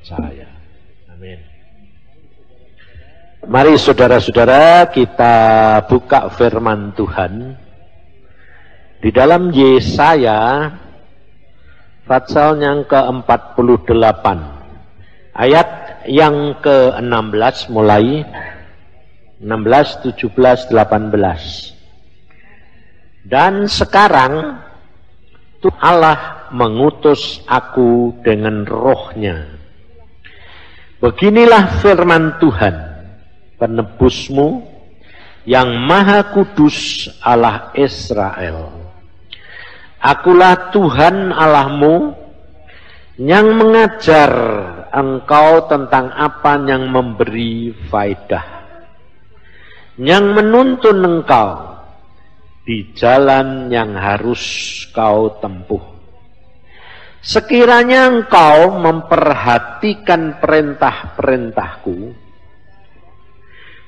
percaya. Amin. Mari saudara-saudara kita buka firman Tuhan di dalam Yesaya pasal yang ke-48 ayat yang ke-16 mulai 16, 17, 18. Dan sekarang Tuhan Allah mengutus aku dengan rohnya. Beginilah firman Tuhan, penebusmu yang maha kudus Allah Israel. Akulah Tuhan Allahmu yang mengajar engkau tentang apa yang memberi faedah, yang menuntun engkau di jalan yang harus kau tempuh. Sekiranya engkau memperhatikan perintah-perintahku,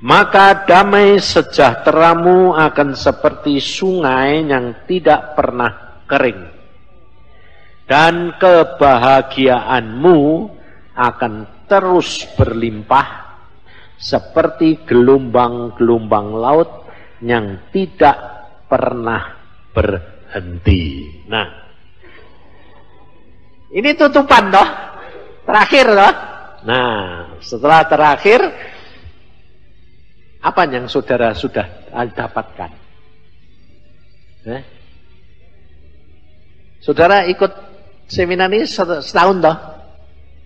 maka damai sejahteramu akan seperti sungai yang tidak pernah kering, dan kebahagiaanmu akan terus berlimpah seperti gelombang-gelombang laut yang tidak pernah berhenti. Nah, ini tutupan toh, terakhir toh. Nah, setelah terakhir, apa yang saudara sudah dapatkan? Saudara ikut seminar ini setahun toh?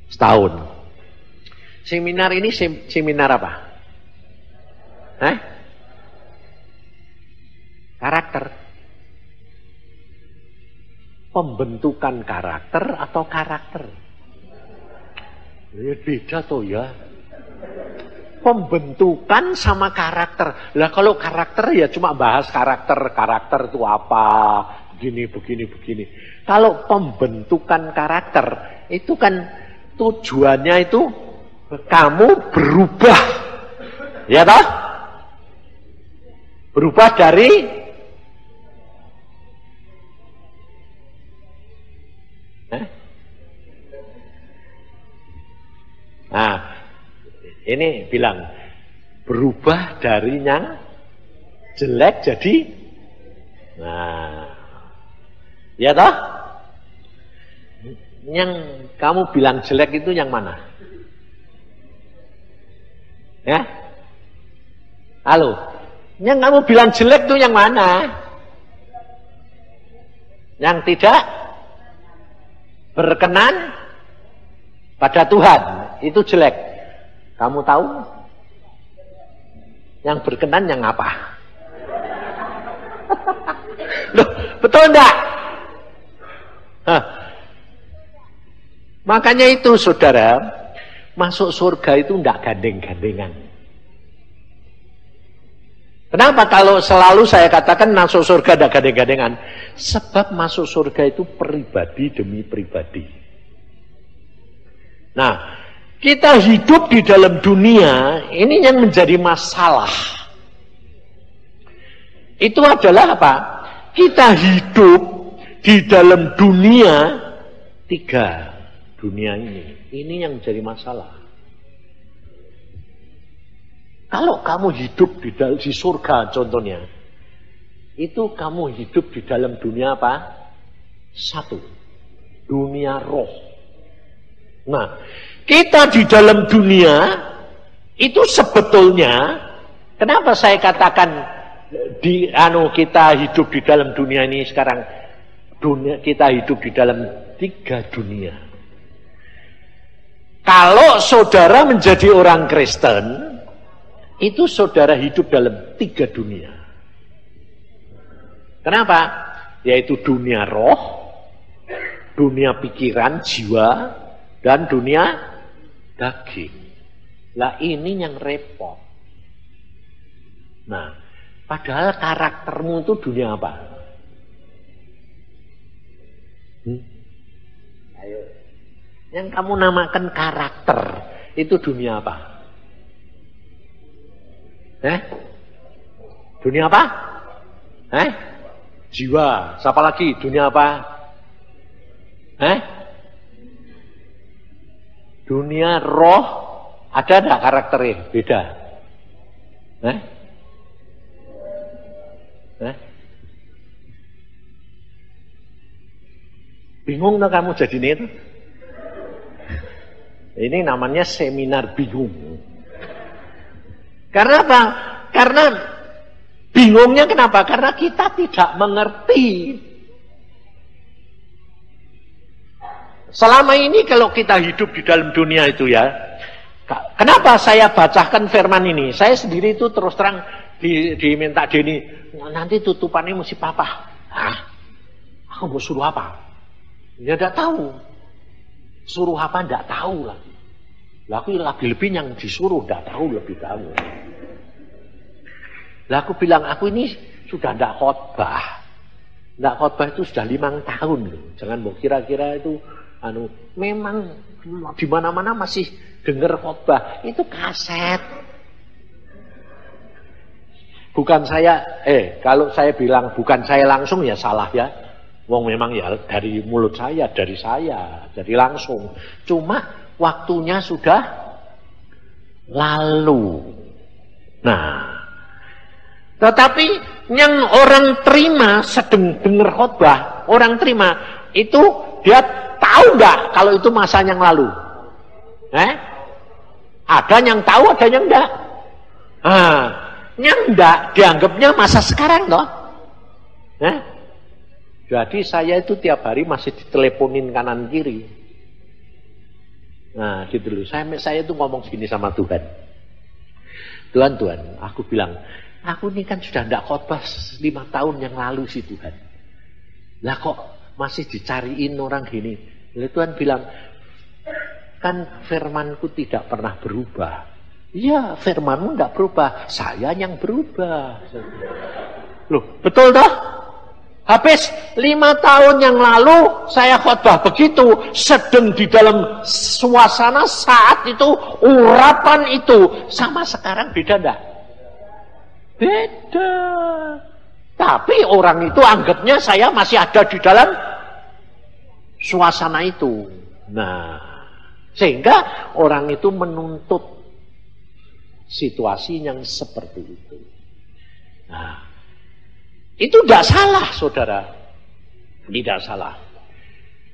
Setahun. Seminar ini seminar apa? Karakter. Pembentukan karakter atau karakter? Ya beda toh ya. Pembentukan sama karakter. Lah kalau karakter ya cuma bahas karakter itu apa, begini. Kalau pembentukan karakter itu kan tujuannya itu kamu berubah. Ya toh? Berubah dari Nah, ini bilang berubah dari yang jelek jadi, nah, ya toh? Yang kamu bilang jelek itu yang mana? Ya? Halo? Yang kamu bilang jelek itu yang mana? Yang tidak berkenan pada Tuhan, itu jelek. Kamu tahu? Yang berkenan yang apa? Loh, betul enggak? Makanya itu saudara, masuk surga itu enggak gandeng-gandengan. Kenapa kalau selalu saya katakan masuk surga enggak gandeng-gandengan? Sebab masuk surga itu pribadi demi pribadi. Nah, kita hidup di dalam dunia, ini yang menjadi masalah. Itu adalah apa? Kita hidup di dalam dunia, tiga dunia ini. Ini yang menjadi masalah. Kalau kamu hidup di surga contohnya, itu kamu hidup di dalam dunia apa? Satu, dunia roh. Nah, kita di dalam dunia itu sebetulnya, kenapa saya katakan kita hidup di dalam dunia ini sekarang, kita hidup di dalam tiga dunia. Kalau saudara menjadi orang Kristen, itu saudara hidup dalam tiga dunia. Kenapa? Yaitu dunia roh, dunia pikiran, jiwa, dan dunia daging. Lah ini yang repot. Nah, padahal karaktermu itu dunia apa? Ayo. Yang kamu namakan karakter itu dunia apa? Dunia apa? Jiwa. Siapa lagi? Dunia apa? Dunia roh ada enggak karakternya? Beda. Bingung no kamu jadi itu? Ini namanya seminar bingung. Karena apa? Karena bingungnya kenapa? Karena kita tidak mengerti. Selama ini kalau kita hidup di dalam dunia itu ya, kenapa saya bacakan firman ini? Saya sendiri itu terus terang diminta Denny, nanti tutupannya mesti apa? Hah? Aku mau suruh apa? Ya tidak tahu. Suruh apa tidak tahu lagi. Lah aku lebih-lebih yang disuruh tidak tahu lebih tahu. Lah aku bilang aku ini sudah tidak khotbah. Tidak khotbah itu sudah 5 tahun loh. Jangan mau kira-kira itu memang di mana-mana masih dengar khotbah. Itu kaset. Bukan saya kalau saya bilang bukan saya langsung ya salah ya. Wong memang ya dari mulut saya, dari langsung. Cuma waktunya sudah lalu. Nah, tetapi yang orang terima sedang dengar khotbah, orang terima itu dia tahu nggak kalau itu masa yang lalu? Ada yang tahu, ada yang enggak. Yang enggak dianggapnya masa sekarang toh. Jadi saya itu tiap hari masih diteleponin kanan kiri. Nah gitu loh. Saya itu ngomong gini sama Tuhan. Tuhan, aku bilang, aku ini kan sudah tidak khotbah 5 tahun yang lalu sih Tuhan. Lah kok masih dicariin orang gini. Lalu Tuhan bilang, kan firmanku tidak pernah berubah. Iya, firmanmu tidak berubah. Saya yang berubah. Loh, betul toh? Habis 5 tahun yang lalu saya khotbah begitu, sedang di dalam suasana saat itu, urapan itu, sama sekarang beda enggak? Beda. Tapi orang itu anggapnya saya masih ada di dalam suasana itu. Nah, sehingga orang itu menuntut situasi yang seperti itu. Nah, itu tidak salah, saudara. Tidak salah.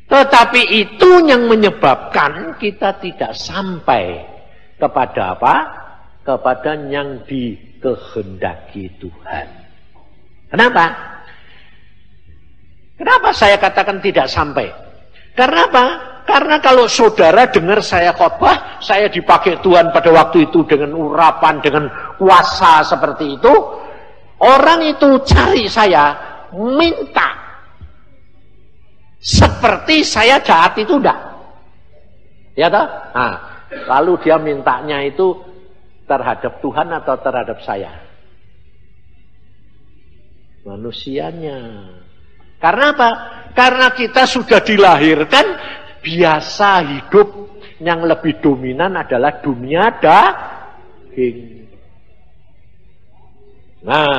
Tetapi itu yang menyebabkan kita tidak sampai kepada apa? Kepada yang dikehendaki Tuhan. Kenapa? Kenapa saya katakan tidak sampai? Karena apa? Karena kalau saudara dengar saya khotbah, saya dipakai Tuhan pada waktu itu dengan urapan, dengan kuasa seperti itu, orang itu cari saya, minta. Seperti saya jahat itu enggak. Ya toh? Nah, lalu dia mintanya itu terhadap Tuhan atau terhadap saya? Manusianya. Karena apa? Karena kita sudah dilahirkan, biasa hidup yang lebih dominan adalah dunia daging. Nah,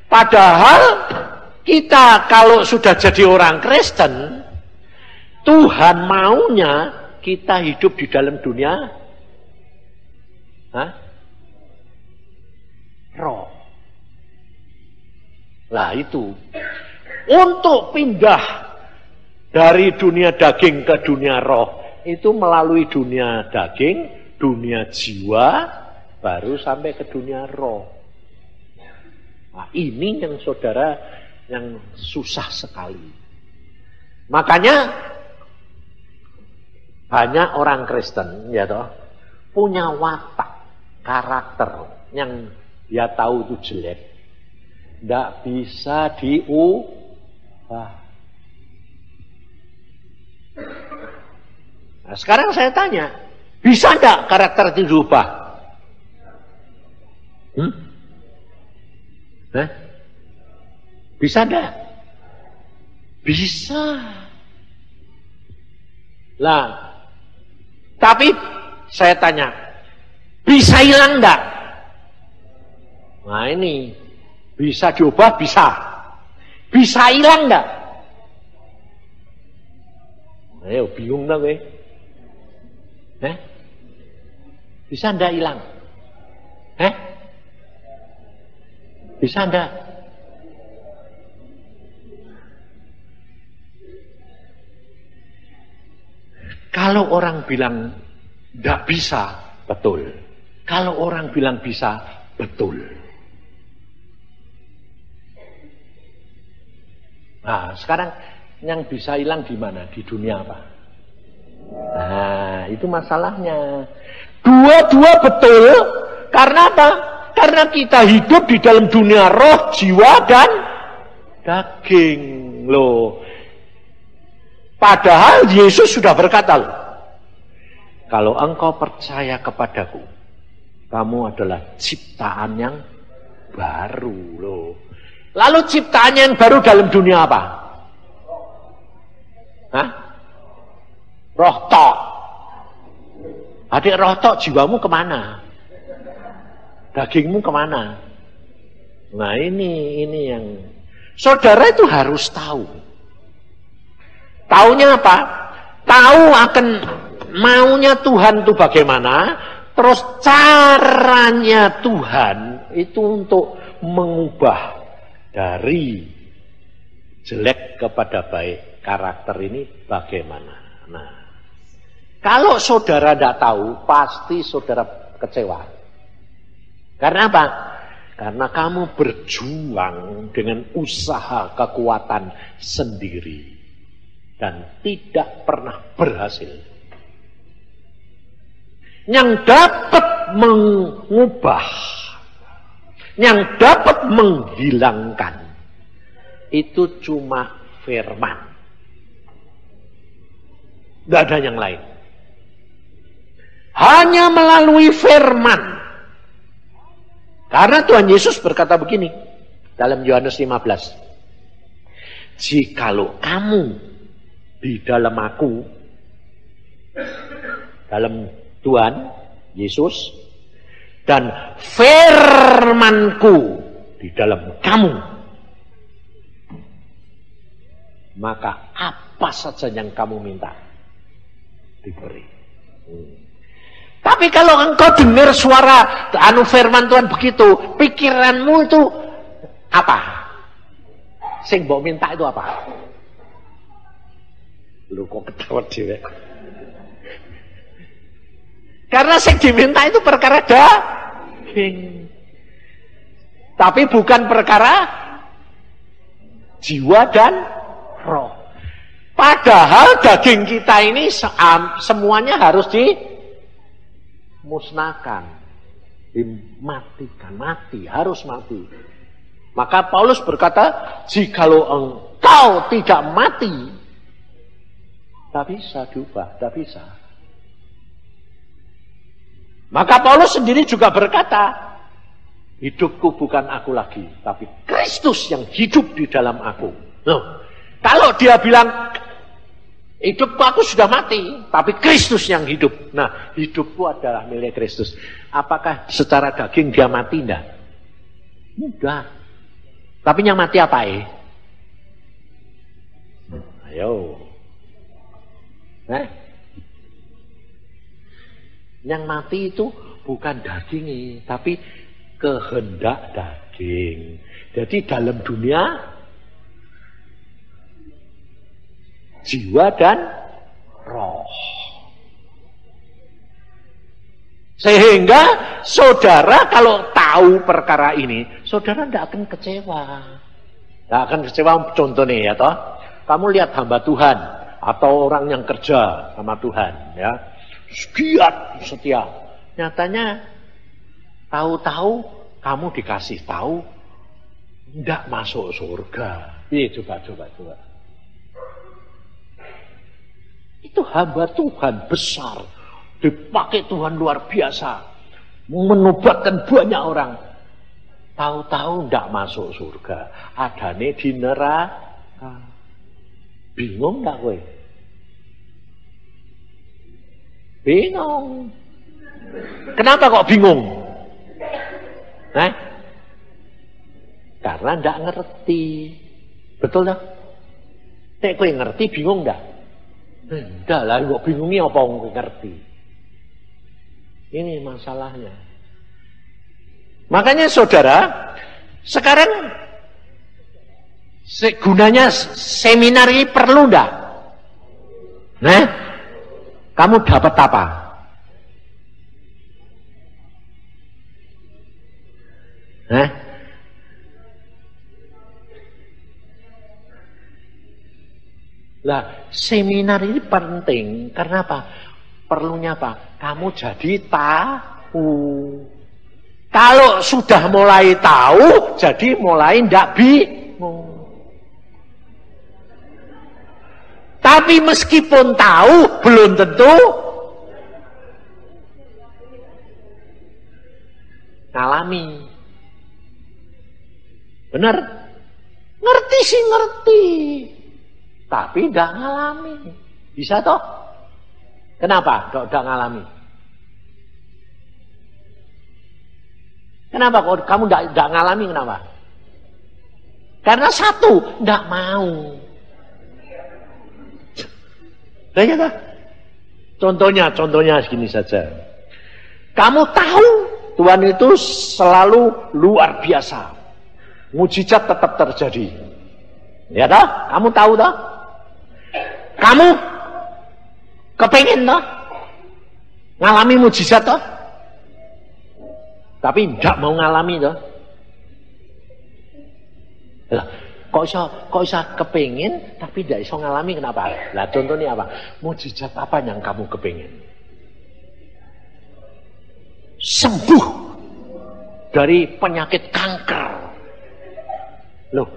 padahal kita kalau sudah jadi orang Kristen, Tuhan maunya kita hidup di dalam dunia roh. Lah itu, untuk pindah dari dunia daging ke dunia roh, itu melalui dunia daging, dunia jiwa, baru sampai ke dunia roh. Nah, ini yang saudara yang susah sekali. Makanya banyak orang Kristen ya toh punya watak, karakter yang dia tahu itu jelek, tidak bisa diubah. Nah, sekarang saya tanya, bisa enggak karakter itu diubah? Bisa enggak? Bisa. Lah, tapi saya tanya, bisa hilang enggak? Nah ini, bisa diubah, bisa. Bisa hilang enggak? Ayo bingung dah gue. Bisa ndak hilang? Bisa ndak? Kalau orang bilang ndak bisa, betul. Kalau orang bilang bisa, betul. Nah, sekarang yang bisa hilang di mana? Di dunia apa? Nah, itu masalahnya. Dua-dua betul. Karena apa? Karena kita hidup di dalam dunia roh, jiwa, dan daging. Loh. Padahal Yesus sudah berkata, loh, kalau engkau percaya kepadaku, kamu adalah ciptaan yang baru. Loh. Lalu ciptaan yang baru dalam dunia apa? Roh tok. Adik roh tok, jiwamu kemana? Dagingmu kemana? Nah ini yang saudara itu harus tahu. Taunya apa? Tahu akan maunya Tuhan itu bagaimana, terus caranya Tuhan itu untuk mengubah dari jelek kepada baik karakter ini bagaimana. Nah, kalau saudara tidak tahu, pasti saudara kecewa. Karena apa? Karena kamu berjuang dengan usaha kekuatan sendiri dan tidak pernah berhasil. Yang dapat mengubah, yang dapat menghilangkan, itu cuma firman. Tidak ada yang lain. Hanya melalui firman. Karena Tuhan Yesus berkata begini dalam Yohanes 15. Jikalau kamu di dalam aku, dalam Tuhan Yesus, dan firmanku di dalam kamu, maka apa saja yang kamu minta diberi. Tapi kalau engkau dengar suara firman Tuhan begitu, pikiranmu itu apa? Sing mbok minta itu apa? Lu kok ketawa dhewe. Karena sing diminta itu perkara daging. Tapi bukan perkara jiwa dan roh. Padahal daging kita ini semuanya harus dimusnahkan, dimatikan, harus mati. Maka Paulus berkata, jikalau engkau tidak mati, tak bisa diubah, tak bisa. Maka Paulus sendiri juga berkata, hidupku bukan aku lagi, tapi Kristus yang hidup di dalam aku. Loh, kalau dia bilang, hidupku aku sudah mati, tapi Kristus yang hidup. Nah, hidupku adalah milik Kristus. Apakah secara daging dia mati? Enggak. Enggak. Tapi yang mati apa Ayo. Yang mati itu bukan daging, tapi kehendak daging. Jadi dalam dunia jiwa dan roh. Sehingga saudara kalau tahu perkara ini, saudara tidak akan kecewa. Tidak akan kecewa. Contohnya ya toh, kamu lihat hamba Tuhan atau orang yang kerja sama Tuhan, ya, giat setia. Nyatanya tahu-tahu kamu dikasih tahu tidak masuk surga. Coba. Itu hamba Tuhan besar, dipakai Tuhan luar biasa, menobatkan banyak orang. Tahu-tahu tidak masuk surga, adane di neraka. Bingung nggak kowe? Bingung. Kenapa kok bingung? Karena tidak ngerti. Betul tak? Nek kowe ngerti bingung nggak? Enggak lah, kok bingungnya apa ngerti? Ini masalahnya. Makanya saudara, sekarang gunanya seminar ini perlu enggak? Nah, kamu dapat apa? Nah, lah seminar ini penting karena apa? Perlunya apa? Kamu jadi tahu. Kalau sudah mulai tahu, jadi mulai ndak bingung. Tapi meskipun tahu, belum tentu ngalami. Benar? Ngerti sih ngerti. Tapi ndak ngalami. Bisa toh? Kenapa ndak ngalami? Kenapa kamu ndak ngalami kenapa? Karena satu, ndak mau. Ya, ya, contohnya segini saja. Kamu tahu Tuhan itu selalu luar biasa. Mujizat tetap terjadi. Ya toh? Kamu tahu toh? Kamu kepengin toh? Ngalami mujizat toh? Tapi tidak mau ngalami toh? Lah, kok iso kepengin tapi tidak iso ngalami kenapa? Lah contohnya apa? Mujizat apa yang kamu kepengin? Sembuh dari penyakit kanker. Loh,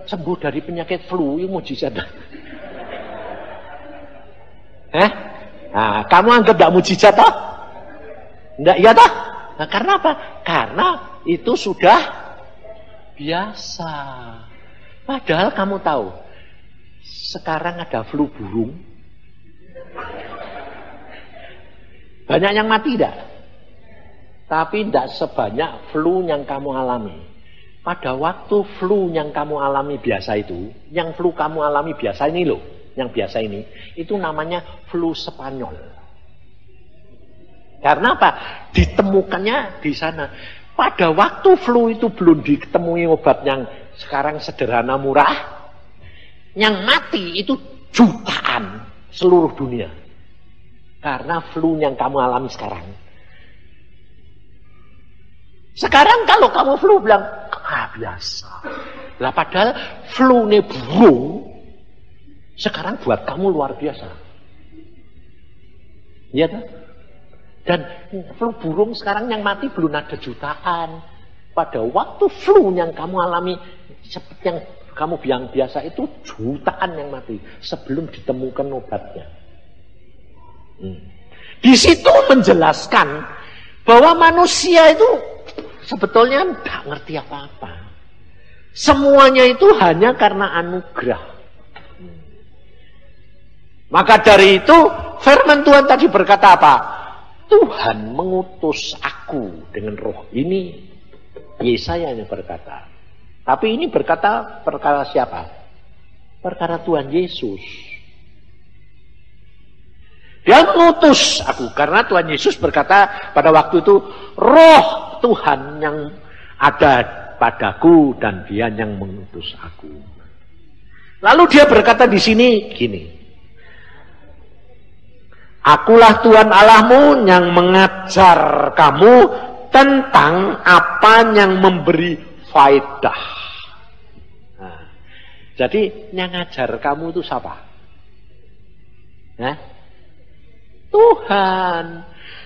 sembuh dari penyakit flu itu mujizat. Nah, kamu anggap tidak mujizat toh? Enggak, iya toh? Nah, karena apa? Karena itu sudah biasa. Padahal kamu tahu, sekarang ada flu burung. Banyak yang mati tidak? Tapi tidak sebanyak flu yang kamu alami. Pada waktu flu yang kamu alami biasa itu, yang flu kamu alami biasa ini loh, yang biasa ini, itu namanya flu Spanyol. Karena apa? Ditemukannya di sana. Pada waktu flu itu belum ditemui obat yang sekarang sederhana murah, yang mati itu jutaan seluruh dunia. Karena flu yang kamu alami sekarang. Sekarang kalau kamu flu bilang, biasa. Lah padahal flu ini burung, sekarang buat kamu luar biasa. Iya kan? Dan flu burung sekarang yang mati belum ada jutaan. Pada waktu flu yang kamu alami, seperti yang kamu bilang biasa itu jutaan yang mati sebelum ditemukan obatnya. Di situ menjelaskan bahwa manusia itu sebetulnya tidak ngerti apa-apa. Semuanya itu hanya karena anugerah. Maka dari itu firman Tuhan tadi berkata apa? Tuhan mengutus aku dengan roh. Ini Yesaya yang berkata. Tapi ini berkata perkara siapa? Perkara Tuhan Yesus. Dia mengutus aku. Karena Tuhan Yesus berkata pada waktu itu, roh Tuhan yang ada padaku dan dia yang mengutus aku. Lalu dia berkata di sini gini. Akulah Tuhan Allahmu yang mengajar kamu tentang apa yang memberi faedah. Nah, jadi yang ngajar kamu itu siapa? Tuhan.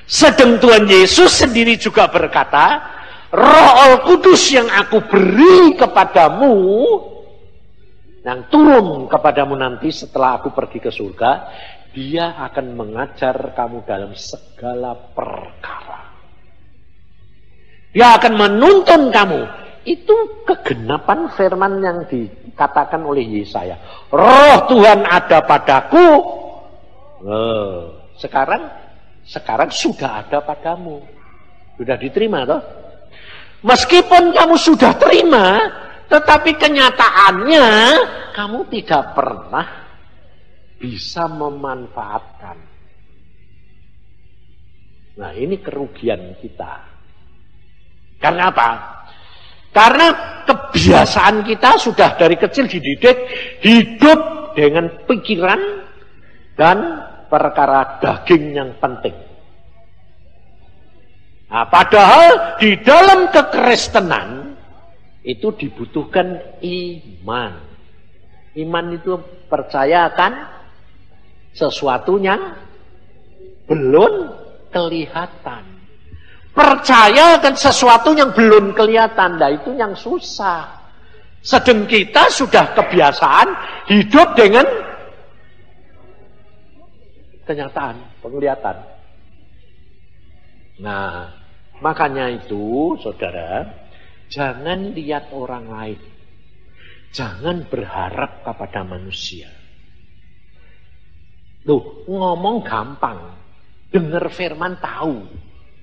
Sedang Tuhan Yesus sendiri juga berkata, Roh Kudus yang aku beri kepadamu, yang turun kepadamu nanti setelah aku pergi ke surga, dia akan mengajar kamu dalam segala perkara. Dia akan menuntun kamu. Itu kegenapan firman yang dikatakan oleh Yesaya. Roh Tuhan ada padaku. Sekarang sudah ada padamu. Sudah diterima toh? Meskipun kamu sudah terima, tetapi kenyataannya kamu tidak pernah bisa memanfaatkan. Nah, ini kerugian kita. Karena apa? Karena kebiasaan kita sudah dari kecil dididik hidup dengan pikiran dan perkara daging yang penting. Nah, padahal di dalam kekristenan itu dibutuhkan iman. Iman itu percaya akan sesuatu yang belum kelihatan. Percaya akan sesuatu yang belum kelihatan. Nah, itu yang susah. Sedang kita sudah kebiasaan hidup dengan kenyataan, penglihatan. Nah, makanya itu, saudara, jangan lihat orang lain. Jangan berharap kepada manusia. Loh, ngomong gampang. Dengar firman tahu.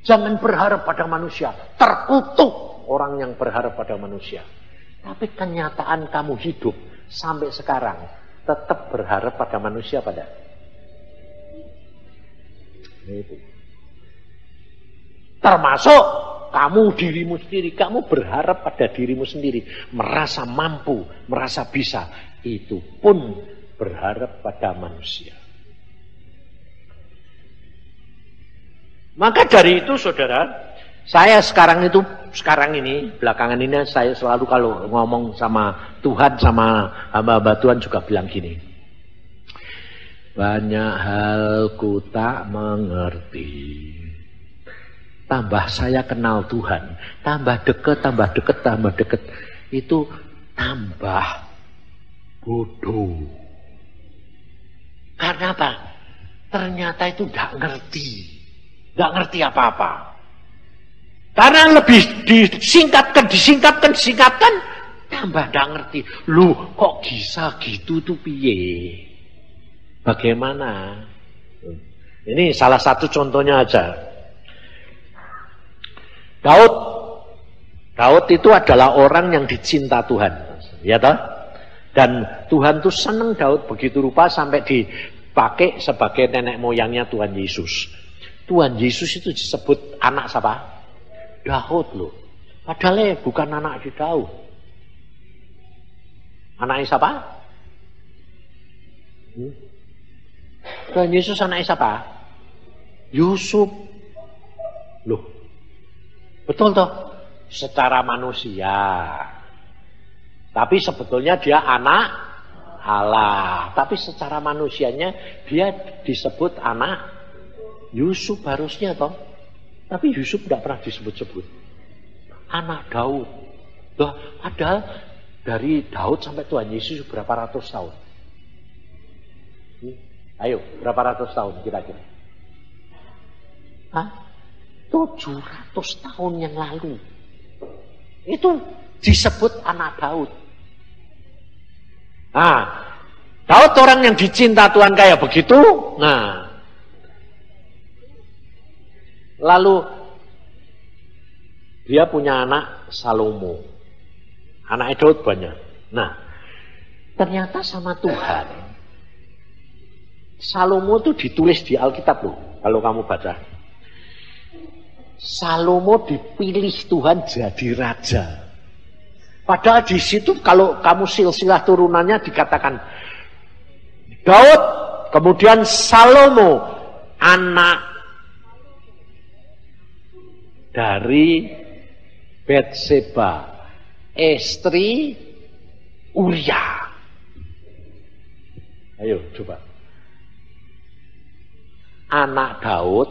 Jangan berharap pada manusia. Terkutuk orang yang berharap pada manusia. Tapi kenyataan kamu hidup sampai sekarang tetap berharap pada manusia pada. Itu. Termasuk kamu dirimu sendiri. Kamu berharap pada dirimu sendiri. Merasa mampu, merasa bisa. Itu pun berharap pada manusia. Maka dari itu, saudara, saya sekarang ini, belakangan ini saya selalu kalau ngomong sama Tuhan, sama hamba-hamba Tuhan juga bilang gini. Banyak hal ku tak mengerti. Tambah saya kenal Tuhan, tambah dekat, itu tambah bodoh. Karena apa? Ternyata itu tidak ngerti. Nggak ngerti apa-apa. Karena lebih disingkatkan, tambah nggak ngerti. Loh, kok bisa gitu tuh piye? Bagaimana? Ini salah satu contohnya aja. Daud itu adalah orang yang dicinta Tuhan, ya toh? Dan Tuhan tuh seneng Daud begitu rupa sampai dipakai sebagai nenek moyangnya Tuhan Yesus. Tuhan Yesus itu disebut anak siapa? Daud loh. Padahal bukan anak di Daud. Anaknya siapa? Tuhan Yesus anaknya siapa? Yusuf. Loh. Betul toh? Secara manusia. Tapi sebetulnya dia anak Allah. Tapi secara manusianya dia disebut anak Yusuf harusnya toh. Tapi Yusuf tidak pernah disebut-sebut. Anak Daud. Loh, padahal dari Daud sampai Tuhan Yesus berapa ratus tahun? Ayo, berapa ratus tahun kira-kira? 700 tahun yang lalu. Itu disebut anak Daud. Nah, Daud orang yang dicinta Tuhan kayak begitu. Nah, lalu dia punya anak Salomo. Anak Daud banyak. Nah, ternyata sama Tuhan Salomo itu ditulis di Alkitab loh. Kalau kamu baca, Salomo dipilih Tuhan jadi raja. Padahal di situ kalau kamu silsilah turunannya dikatakan Daud, kemudian Salomo, anak dari Betseba, istri Uria. Ayo coba. Anak Daud,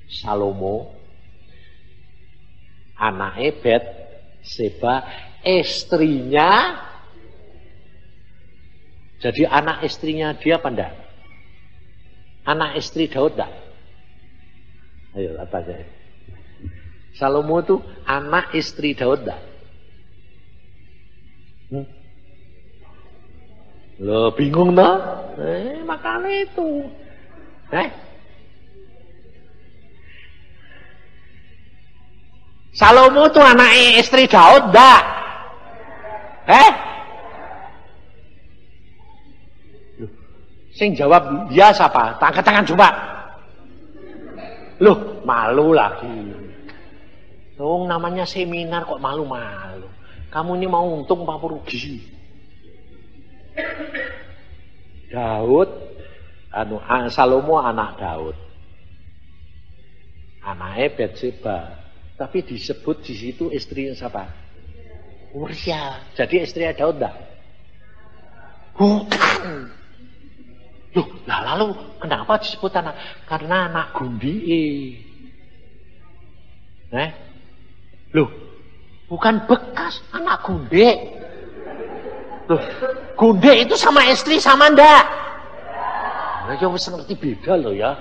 Salomo, anaknya Betseba, istrinya. Jadi anak istrinya dia apa enggak? Anak istri Daud enggak? Ayo apa aja. Salomo itu anak istri Daud enggak? Loh bingung toh? Makanya itu. Salomo itu anak istri Daud enggak? Sing jawab dia siapa? Angkat tangan coba. Loh, Malu lagi. Dong namanya seminar kok malu-malu. Kamu ini mau untung apa rugi? Daud, Salomo anak Daud. Anaknya Batseba. Tapi disebut di situ istrinya siapa? Uria. Jadi istrinya Daud enggak? Bukan. Loh, lalu kenapa disebut anak? Karena anak Gundi. Loh, bukan bekas anak Gunde. Loh, Gunde itu sama istri sama ndak? Nah, ya wis ngerti beda loh ya.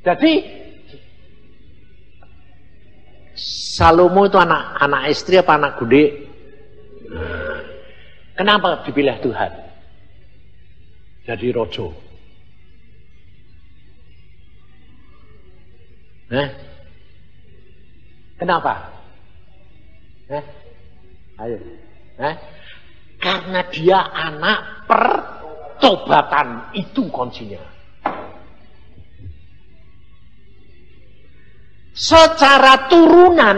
Jadi Salomo itu anak istri apa anak Gunde? Kenapa dipilih Tuhan jadi rojo? Kenapa? Ayo. Karena dia anak pertobatan, itu kuncinya. Secara turunan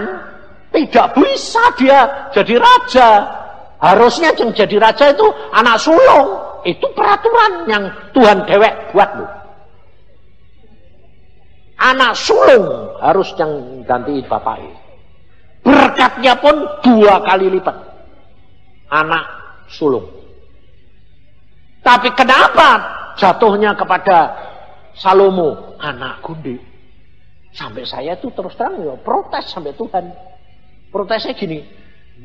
tidak bisa dia jadi raja. Harusnya yang jadi raja itu anak sulung. Itu peraturan yang Tuhan dewek buat loh. Anak sulung harus yang gantiin bapaknya. Berkatnya pun 2 kali lipat. Anak sulung. Tapi kenapa jatuhnya kepada Salomo? Anak Gunde. Sampai saya tuh terus terang ya protes sampai Tuhan. Protesnya gini,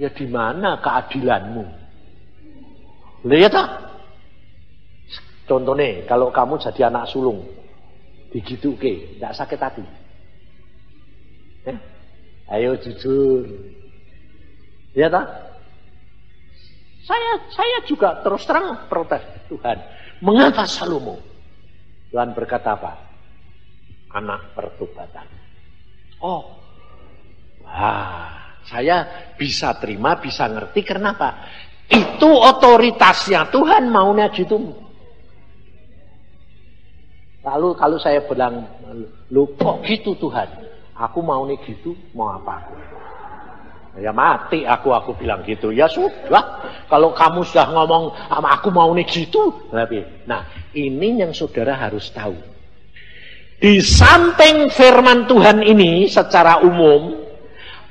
ya di mana keadilanmu? Lihat tak? Contohnya kalau kamu jadi anak sulung, begitu nggak sakit hati? Ayo jujur. Lihat tak? Saya juga terus terang protes Tuhan. Mengapa Salomo? Tuhan berkata apa? Anak pertobatan. Saya bisa terima, bisa ngerti. Kenapa? Itu otoritasnya Tuhan maunya gitu. Lalu kalau saya bilang, lu kok gitu Tuhan? Aku maunya gitu, mau apa? Ya mati aku bilang gitu. Ya sudah, kalau kamu sudah ngomong aku maunya gitu. Nah ini yang saudara harus tahu. Di samping firman Tuhan ini secara umum,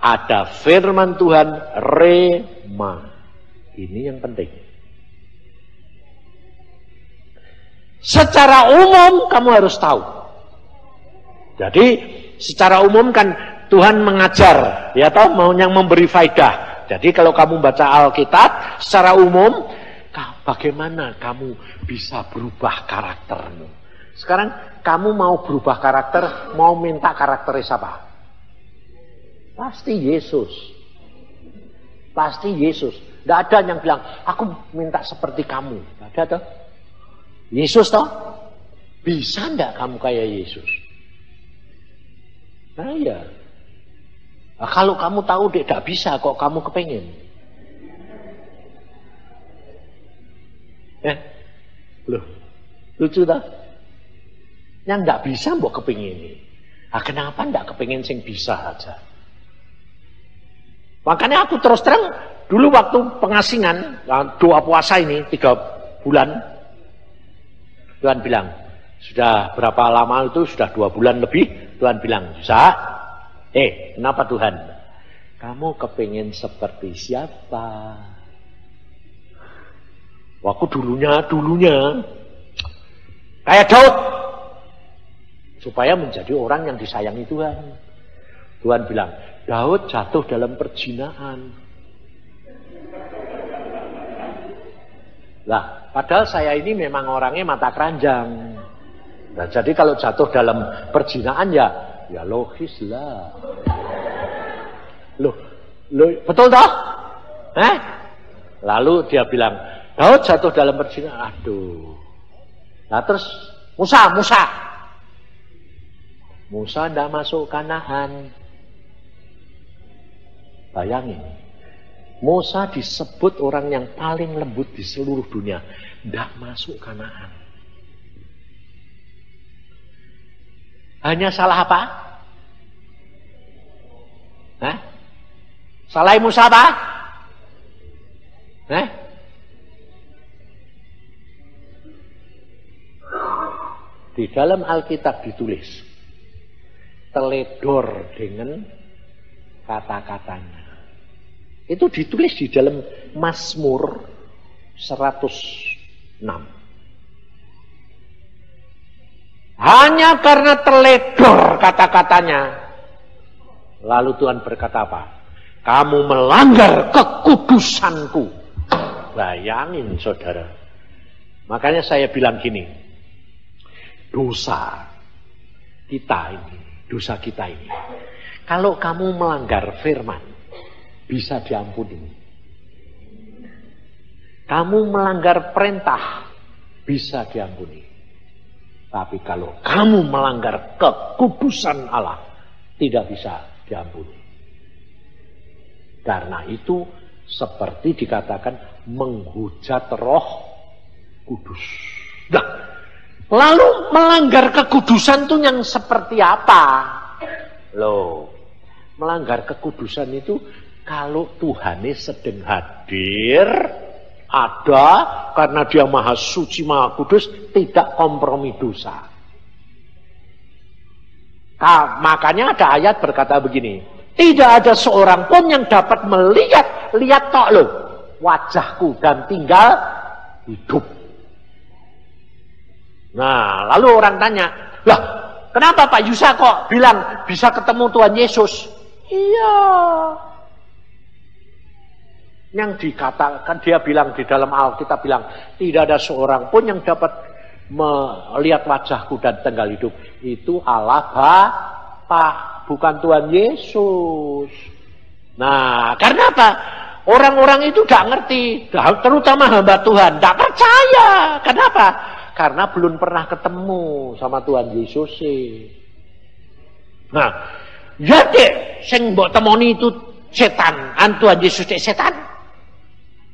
ada firman Tuhan rema. Ini yang penting. Secara umum kamu harus tahu. Jadi secara umum kan Tuhan mengajar, ya toh, mau yang memberi faidah. Jadi kalau kamu baca Alkitab secara umum, bagaimana kamu bisa berubah karaktermu? Sekarang kamu mau berubah karakter, mau minta karakternya siapa? Pasti Yesus. Pasti Yesus. Tidak ada yang bilang, aku minta seperti kamu. Tidak ada toh. Yesus toh. Bisa enggak kamu kayak Yesus? Nah ya. Nah, kalau kamu tahu tidak bisa, kok kamu kepengen? Loh, lucu toh? Yang enggak bisa mbok kepingin. Nah, kenapa enggak kepingin sing bisa aja? Makanya aku terus terang dulu waktu pengasingan doa puasa ini 3 bulan, Tuhan bilang sudah berapa lama itu, sudah 2 bulan lebih. Tuhan bilang, bisa. Kenapa Tuhan? Kamu kepingin seperti siapa? Waktu dulunya kayak Daud. Supaya menjadi orang yang disayangi Tuhan. Tuhan bilang, Daud jatuh dalam perzinaan. Lah, padahal saya ini memang orangnya mata keranjang. Nah, jadi kalau jatuh dalam perzinaan ya logis lah. Loh, betul toh? Lalu dia bilang, Daud jatuh dalam perzinaan. Aduh. Nah terus Musa ndak masuk Kanaan. Bayangin. Musa disebut orang yang paling lembut di seluruh dunia. Ndak masuk Kanaan. Hanya salah apa? Hah? Salah Musa apa? Hah? Di dalam Alkitab ditulis teledor dengan kata-katanya. Itu ditulis di dalam Mazmur 106. Hanya karena teledor kata-katanya. Lalu Tuhan berkata apa? Kamu melanggar kekudusanku. Bayangin saudara. Makanya saya bilang gini. Dosa kita ini. Kalau kamu melanggar firman, bisa diampuni. Kamu melanggar perintah, bisa diampuni. Tapi kalau kamu melanggar kekudusan Allah, tidak bisa diampuni. Karena itu seperti dikatakan menghujat Roh Kudus. Nah, lalu melanggar kekudusan itu yang seperti apa? Loh, melanggar kekudusan itu kalau Tuhannya sedang hadir, ada, karena dia maha suci, maha kudus, tidak kompromi dosa. Makanya ada ayat berkata begini, tidak ada seorang pun yang dapat lihat tok loh wajahku dan tinggal hidup. Nah, lalu orang tanya, lah kenapa Pak Yusa kok bilang bisa ketemu Tuhan Yesus? Iya. Yang dikatakan, dia bilang di dalam Alkitab bilang, tidak ada seorang pun yang dapat melihat wajahku dan tinggal hidup. Itu Allah Bapa, bukan Tuhan Yesus. Nah, karena apa? Orang-orang itu tidak ngerti, terutama hamba Tuhan, tidak percaya. Kenapa? Karena belum pernah ketemu sama Tuhan Yesus sih. Nah, ya dek, sing mbok temoni itu setan, Tuhan Yesus dek setan.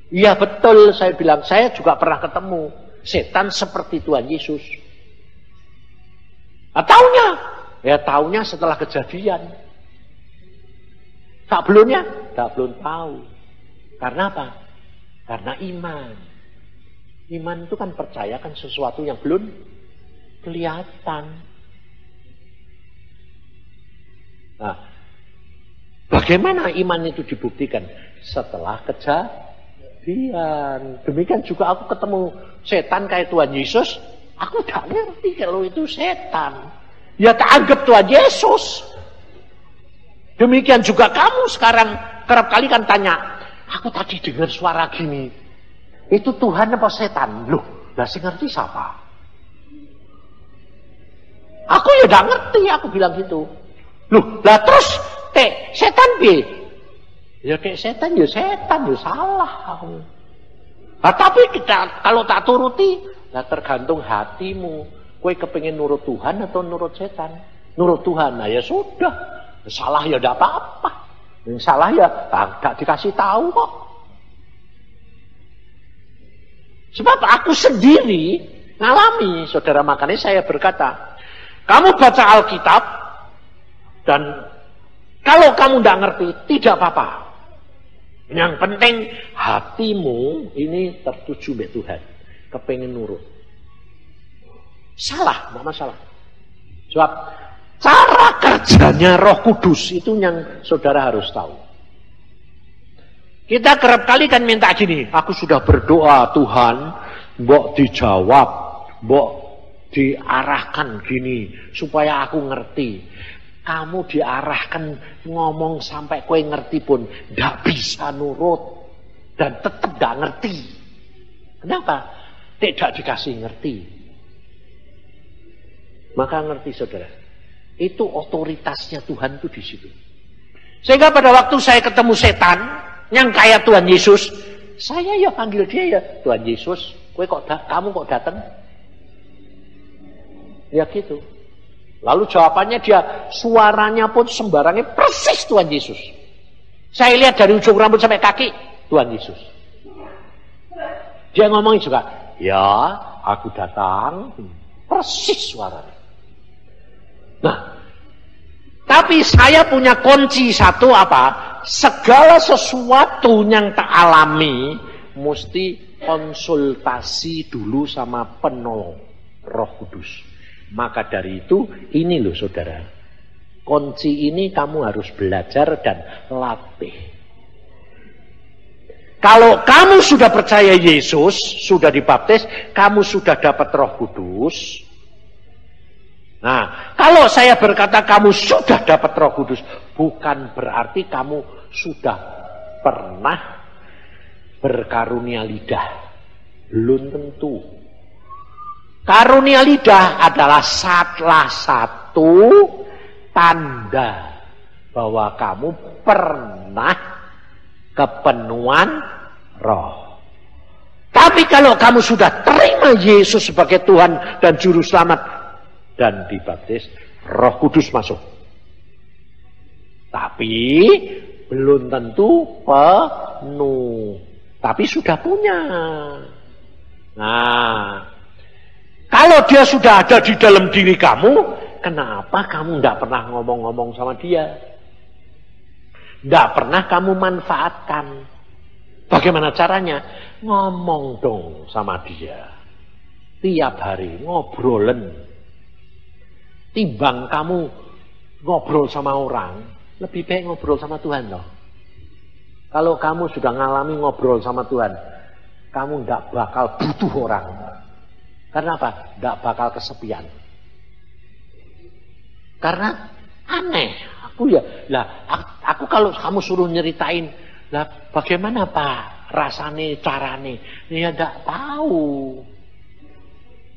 Iya betul, saya bilang, saya juga pernah ketemu setan seperti Tuhan Yesus. Nah, taunya? Ya taunya setelah kejadian. Tak belumnya? Tak belum tahu. Karena apa? Karena iman. Iman itu kan percayakan sesuatu yang belum kelihatan. Nah, bagaimana iman itu dibuktikan? Setelah kejadian. Demikian juga aku ketemu setan kayak Tuhan Yesus, aku tak ngerti kalau itu setan. Ya tak anggap Tuhan Yesus. Demikian juga kamu sekarang kerap kali kan tanya, aku tadi dengar suara gini, itu Tuhan apa setan? Loh, lah sing ngerti siapa? Aku ya gak ngerti, aku bilang gitu. Loh, lah terus setan piye? Ya kayak setan, ya salah. Nah, tapi kita kalau tak turuti, nah tergantung hatimu. Kue kepingin nurut Tuhan atau nurut setan? Nurut Tuhan, nah ya sudah. Salah ya tidak apa-apa. Yang salah ya tak dikasih tahu kok. Sebab aku sendiri ngalami, saudara, makanya saya berkata, kamu baca Alkitab dan kalau kamu tidak ngerti, tidak apa-apa. Yang penting hatimu ini tertuju oleh Tuhan, kepengen nurut. Salah, tidak masalah. Sebab cara kerjanya Roh Kudus itu yang saudara harus tahu. Kita kerap kali kan minta gini, aku sudah berdoa Tuhan, mbok dijawab, mbok diarahkan gini supaya aku ngerti. Kamu diarahkan ngomong sampai kowe ngerti pun ndak bisa nurut dan tetap ndak ngerti. Kenapa? Tidak dikasih ngerti. Maka ngerti saudara, itu otoritasnya Tuhan itu di situ. Sehingga pada waktu saya ketemu setan yang kayak Tuhan Yesus, saya ya panggil dia ya Tuhan Yesus. Kamu kok datang? Ya gitu. Lalu jawabannya dia, suaranya pun sembarangnya persis Tuhan Yesus. Saya lihat dari ujung rambut sampai kaki, Tuhan Yesus. Dia ngomongin juga, ya aku datang, persis suaranya. Nah, tapi saya punya kunci satu apa? Segala sesuatu yang tak alami mesti konsultasi dulu sama penolong Roh Kudus. Maka dari itu, ini loh saudara, kunci ini kamu harus belajar dan latih. Kalau kamu sudah percaya Yesus, sudah dibaptis, kamu sudah dapat Roh Kudus. Nah, kalau saya berkata kamu sudah dapat Roh Kudus, bukan berarti kamu sudah pernah berkarunia lidah. Belum tentu. Karunia lidah adalah salah satu tanda bahwa kamu pernah kepenuhan roh. Tapi kalau kamu sudah terima Yesus sebagai Tuhan dan Juru Selamat dan dibaptis, Roh Kudus masuk. Tapi belum tentu penuh. Tapi sudah punya. Nah, kalau dia sudah ada di dalam diri kamu, kenapa kamu tidak pernah ngomong-ngomong sama dia? Tidak pernah kamu manfaatkan. Bagaimana caranya? Ngomong dong sama dia. Tiap hari ngobrolen. Timbang kamu ngobrol sama orang, lebih baik ngobrol sama Tuhan loh. Kalau kamu sudah ngalami ngobrol sama Tuhan, kamu tidak bakal butuh orang. Karena apa? Tidak bakal kesepian. Karena aneh, aku kalau kamu suruh nyeritain, lah bagaimana Pak rasane carane, ya tidak tahu.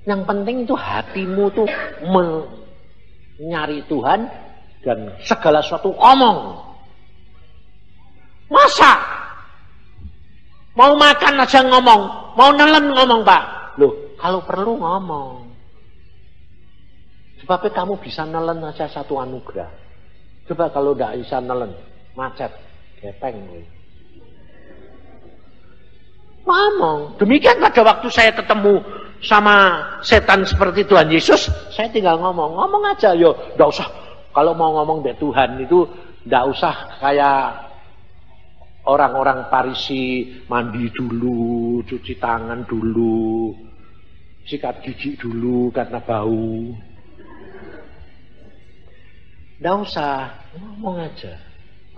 Yang penting itu hatimu tuh nyari Tuhan dan segala sesuatu omong. Masa mau makan aja ngomong, mau nelen ngomong Pak. Loh, kalau perlu ngomong. Sebabnya kamu bisa nelen aja satu anugerah. Coba kalau tidak bisa nelen, macet, gepeng. Ngomong. Demikian pada waktu saya ketemu sama setan seperti Tuhan Yesus, saya tinggal ngomong aja, yo, nggak usah. Kalau mau ngomong dengan Tuhan itu, nggak usah kayak orang-orang Parisi mandi dulu, cuci tangan dulu, sikat gigi dulu karena bau. Nggak usah, ngomong aja.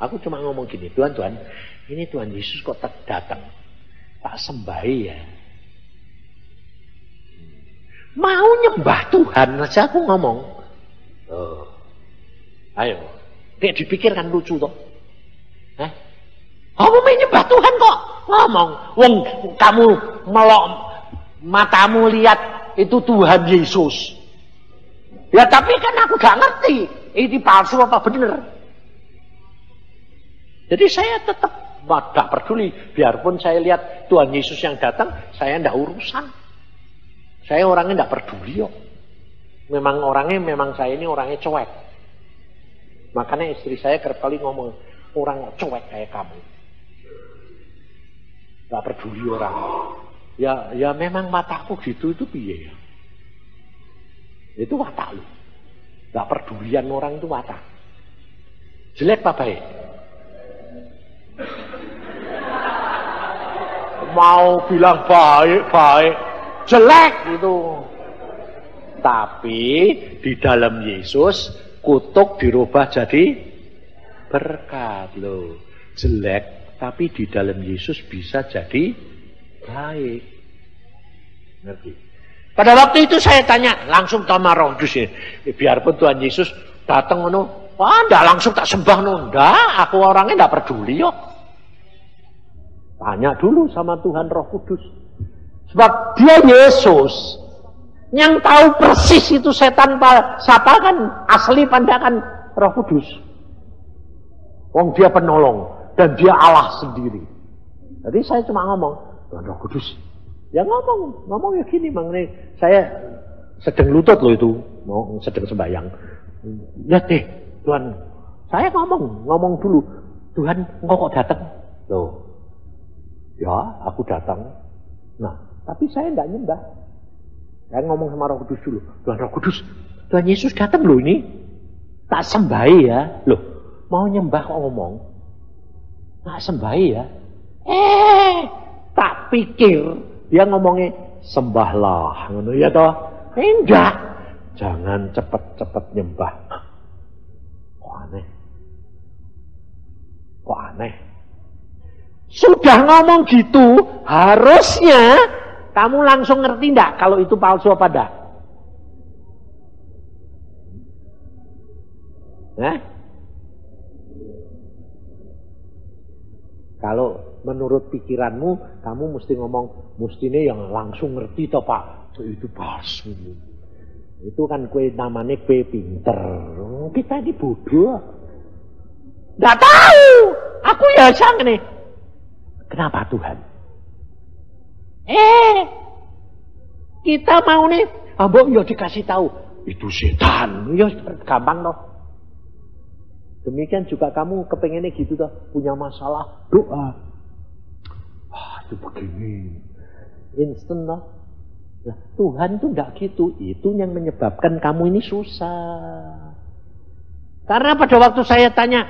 Aku cuma ngomong gini, Tuhan, ini Tuhan Yesus kok datang, tak sembahi ya. Mau nyembah Tuhan aja aku ngomong. Oh. Ayo. Kayak dipikirkan lucu toh. Kamu mau nyembah Tuhan kok ngomong. Wong kamu melok matamu lihat itu Tuhan Yesus. Ya tapi kan aku gak ngerti ini palsu apa bener. Jadi saya tetap gak peduli. Biarpun saya lihat Tuhan Yesus yang datang, saya ndak urusan. Saya orangnya tidak peduli kok. Memang saya ini orangnya cuek. Makanya istri saya kerap kali ngomong, orang cuek kayak kamu. Tidak peduli orang. Ya memang mataku gitu itu piye ya. Itu watak lu. Tidak pedulian orang itu watak. Jelek apa baik? Mau bilang baik. Jelek itu. Tapi di dalam Yesus kutuk dirubah jadi berkat loh. Jelek tapi di dalam Yesus bisa jadi baik. Ngerti? Pada waktu itu saya tanya langsung sama Roh Kudus, biarpun Tuhan Yesus datang ngono, ndak langsung tak sembah no, ndak, aku orangnya ndak peduli kok. Tanya dulu sama Tuhan Roh Kudus. Sebab dia Yesus yang tahu persis itu setan siapa kan asli pandangan Roh Kudus. Wong dia penolong dan dia Allah sendiri. Jadi saya cuma ngomong, Tuhan Roh Kudus. Ya ngomong ya gini mengenai saya sedang lutut loh itu, mau sedang sembahyang. Ya deh, Tuhan, saya ngomong dulu. Tuhan, engkau kok datang? Loh, ya aku datang. Nah, tapi saya tidak nyembah. Saya ngomong sama Roh Kudus dulu. Tuhan Roh Kudus, Tuhan Yesus datang loh ini. Tak sembahi ya. Loh, mau nyembah kok ngomong? Tak sembahi ya. Tak pikir dia ngomongnya sembahlah, ngono ya toh? Enggak. Jangan cepet-cepet nyembah. Kok aneh? Kok aneh? Sudah ngomong gitu, harusnya kamu langsung ngerti enggak kalau itu palsu apa enggak? Kalau menurut pikiranmu, kamu mesti ngomong, mestinya yang langsung ngerti toh Pak. Itu palsu. Itu kan kue namanya kue pinter. Kita ini bodoh. Nggak tahu. Aku ya sang nih. Kenapa Tuhan? Kita mau nih, mbok ya dikasih tahu. Itu setan. Ya gampang toh. Demikian juga kamu kepengennya gitu toh, punya masalah, doa. Itu begini. Instan toh. Nah, Tuhan tuh enggak gitu. Itu yang menyebabkan kamu ini susah. Karena pada waktu saya tanya,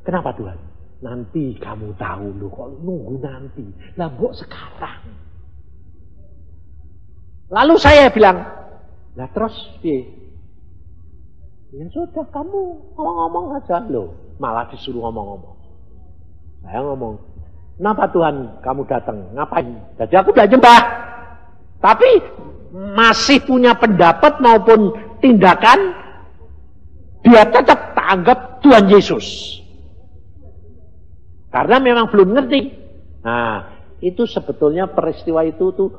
kenapa Tuhan? Nanti kamu tahu loh, kok nunggu nanti. Lah mbok sekarang. Lalu saya bilang, lah terus piye? Ya sudah kamu ngomong-ngomong aja loh. Malah disuruh ngomong-ngomong. Saya ngomong, kenapa Tuhan kamu datang? Ngapain? Jadi aku udah nyembah. Tapi masih punya pendapat maupun tindakan. Dia tetap tak anggap Tuhan Yesus. Karena memang belum ngerti. Nah, itu sebetulnya peristiwa itu tuh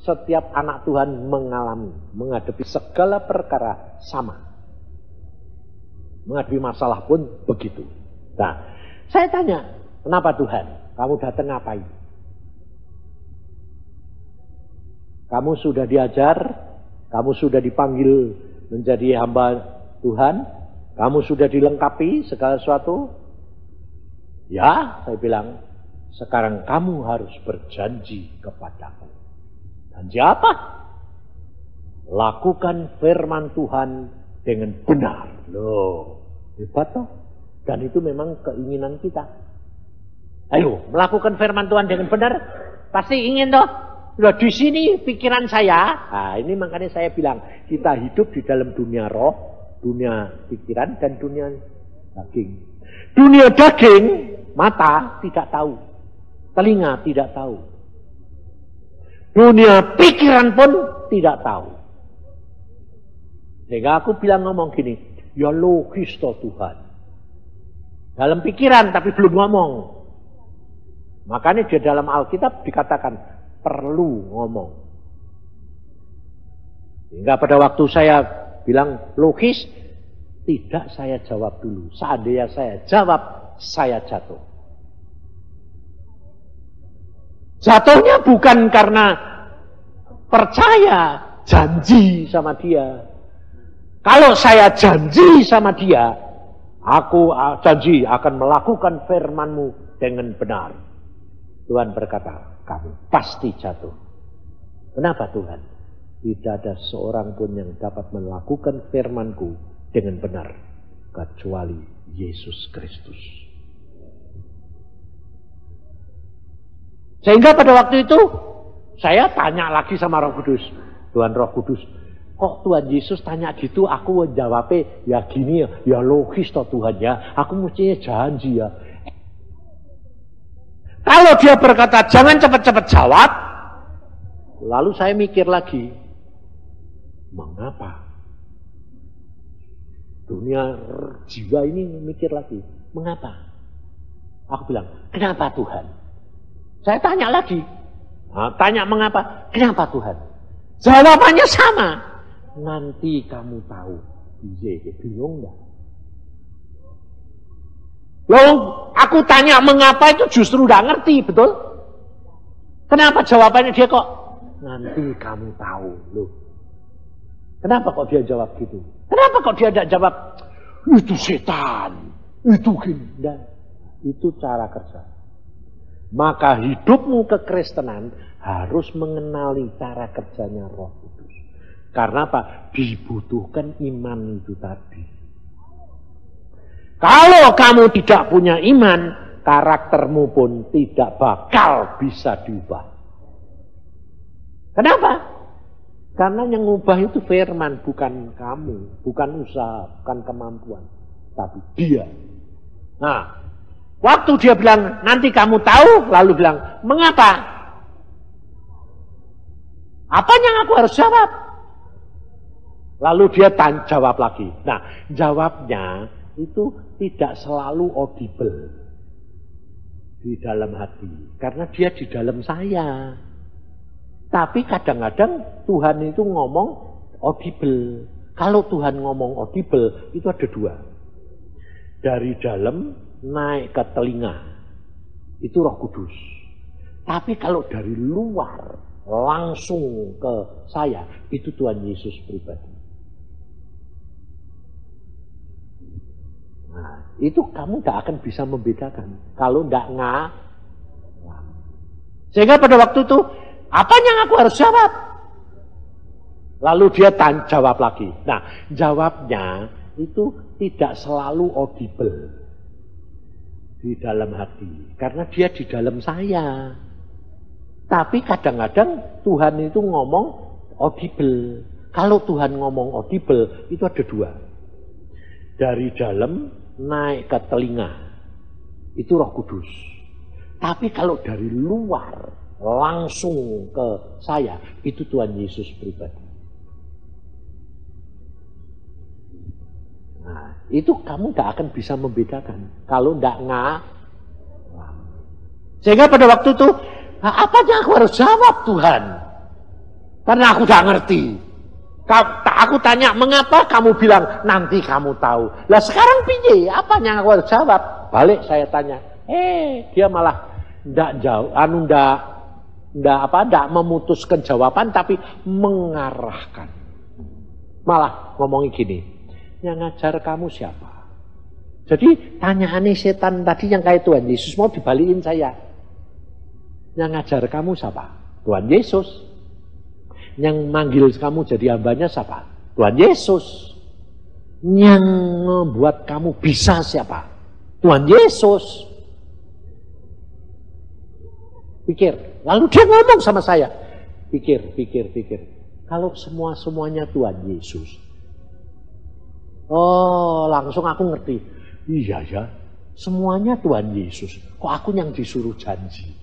setiap anak Tuhan mengalami, menghadapi segala perkara sama. Menghadapi masalah pun begitu. Nah, saya tanya, kenapa Tuhan? Kamu datang ngapain? Kamu sudah diajar, kamu sudah dipanggil menjadi hamba Tuhan, kamu sudah dilengkapi segala sesuatu. Ya, saya bilang, sekarang kamu harus berjanji kepadaku. Janji apa? Lakukan firman Tuhan dengan benar. Loh, hebat toh. Dan itu memang keinginan kita. Ayo, melakukan firman Tuhan dengan benar. Pasti ingin toh. Loh, di sini pikiran saya. Nah, ini makanya saya bilang, kita hidup di dalam dunia roh, dunia pikiran, dan dunia daging. Dunia daging, mata tidak tahu, telinga tidak tahu, dunia pikiran pun tidak tahu. Sehingga aku bilang ngomong gini, ya logis toh Tuhan. Dalam pikiran tapi belum ngomong. Makanya di dalam Alkitab dikatakan perlu ngomong. Sehingga pada waktu saya bilang logis, tidak saya jawab dulu. Seandainya saya jawab, saya jatuh. Jatuhnya bukan karena percaya, janji sama dia. Kalau saya janji sama dia, aku janji akan melakukan firman-Mu dengan benar. Tuhan berkata, kamu pasti jatuh. Kenapa Tuhan? Tidak ada seorang pun yang dapat melakukan firman-Ku dengan benar kecuali Yesus Kristus. Sehingga pada waktu itu saya tanya lagi sama Roh Kudus, Tuhan Roh Kudus, kok Tuhan Yesus tanya gitu, aku jawabnya ya gini ya, ya logis toh Tuhan ya, aku mestinya janji ya. Kalau dia berkata jangan cepat-cepat jawab, lalu saya mikir lagi, mengapa? Dunia jiwa ini mikir lagi, mengapa? Aku bilang, kenapa Tuhan? Saya tanya lagi, tanya mengapa? Kenapa Tuhan? Jawabannya sama. Nanti kamu tahu. Iya, bingung enggak? Loh, aku tanya mengapa itu justru enggak ngerti, betul? Kenapa jawabannya dia kok? Nanti kamu tahu, loh. Kenapa kok dia jawab gitu? Kenapa kok dia tidak jawab, itu setan, itu gini. Dan itu cara kerja. Maka hidupmu kekristenan harus mengenali cara kerjanya Roh Kudus. Karena apa? Dibutuhkan iman itu tadi. Kalau kamu tidak punya iman, karaktermu pun tidak bakal bisa diubah. Kenapa? Karena yang ngubah itu firman, bukan kamu, bukan usaha, bukan kemampuan, tapi dia. Nah, waktu dia bilang, nanti kamu tahu, lalu bilang, mengapa? Apa yang aku harus jawab? Lalu dia jawab lagi. Nah, jawabnya itu tidak selalu audible di dalam hati. Karena dia di dalam saya. Tapi kadang-kadang Tuhan itu ngomong audible. Kalau Tuhan ngomong audible, itu ada dua. Dari dalam naik ke telinga. Itu Roh Kudus. Tapi kalau dari luar langsung ke saya, itu Tuhan Yesus pribadi. Nah, itu kamu tidak akan bisa membedakan kalau tidak Sehingga pada waktu itu, apa yang aku harus jawab? Lalu dia jawab lagi. Nah, jawabnya itu tidak selalu audible di dalam hati, karena dia di dalam saya. Tapi kadang-kadang Tuhan itu ngomong audible. Kalau Tuhan ngomong audible, itu ada dua. Dari dalam naik ke telinga. Itu Roh Kudus. Tapi kalau dari luar langsung ke saya, itu Tuhan Yesus pribadi. Nah, itu kamu tidak akan bisa membedakan. Kalau tidak Sehingga pada waktu itu, apa yang aku harus jawab Tuhan? Karena aku tidak ngerti. Aku tanya, mengapa kamu bilang nanti kamu tahu? Lah sekarang piye? Apa yang aku harus jawab? Balik saya tanya. Dia malah tidak jauh, tidak memutuskan jawaban, tapi mengarahkan. Malah ngomongin gini, yang ngajar kamu siapa? Jadi tanyaan setan tadi yang kayak Tuhan Yesus mau dibalikin saya. Yang ngajar kamu siapa? Tuhan Yesus. Yang manggil kamu jadi hambanya siapa? Tuhan Yesus. Yang membuat kamu bisa siapa? Tuhan Yesus. Pikir. Lalu dia ngomong sama saya. Pikir. Kalau semuanya Tuhan Yesus. Oh, langsung aku ngerti. Iya ya, semuanya Tuhan Yesus. Kok aku yang disuruh janji?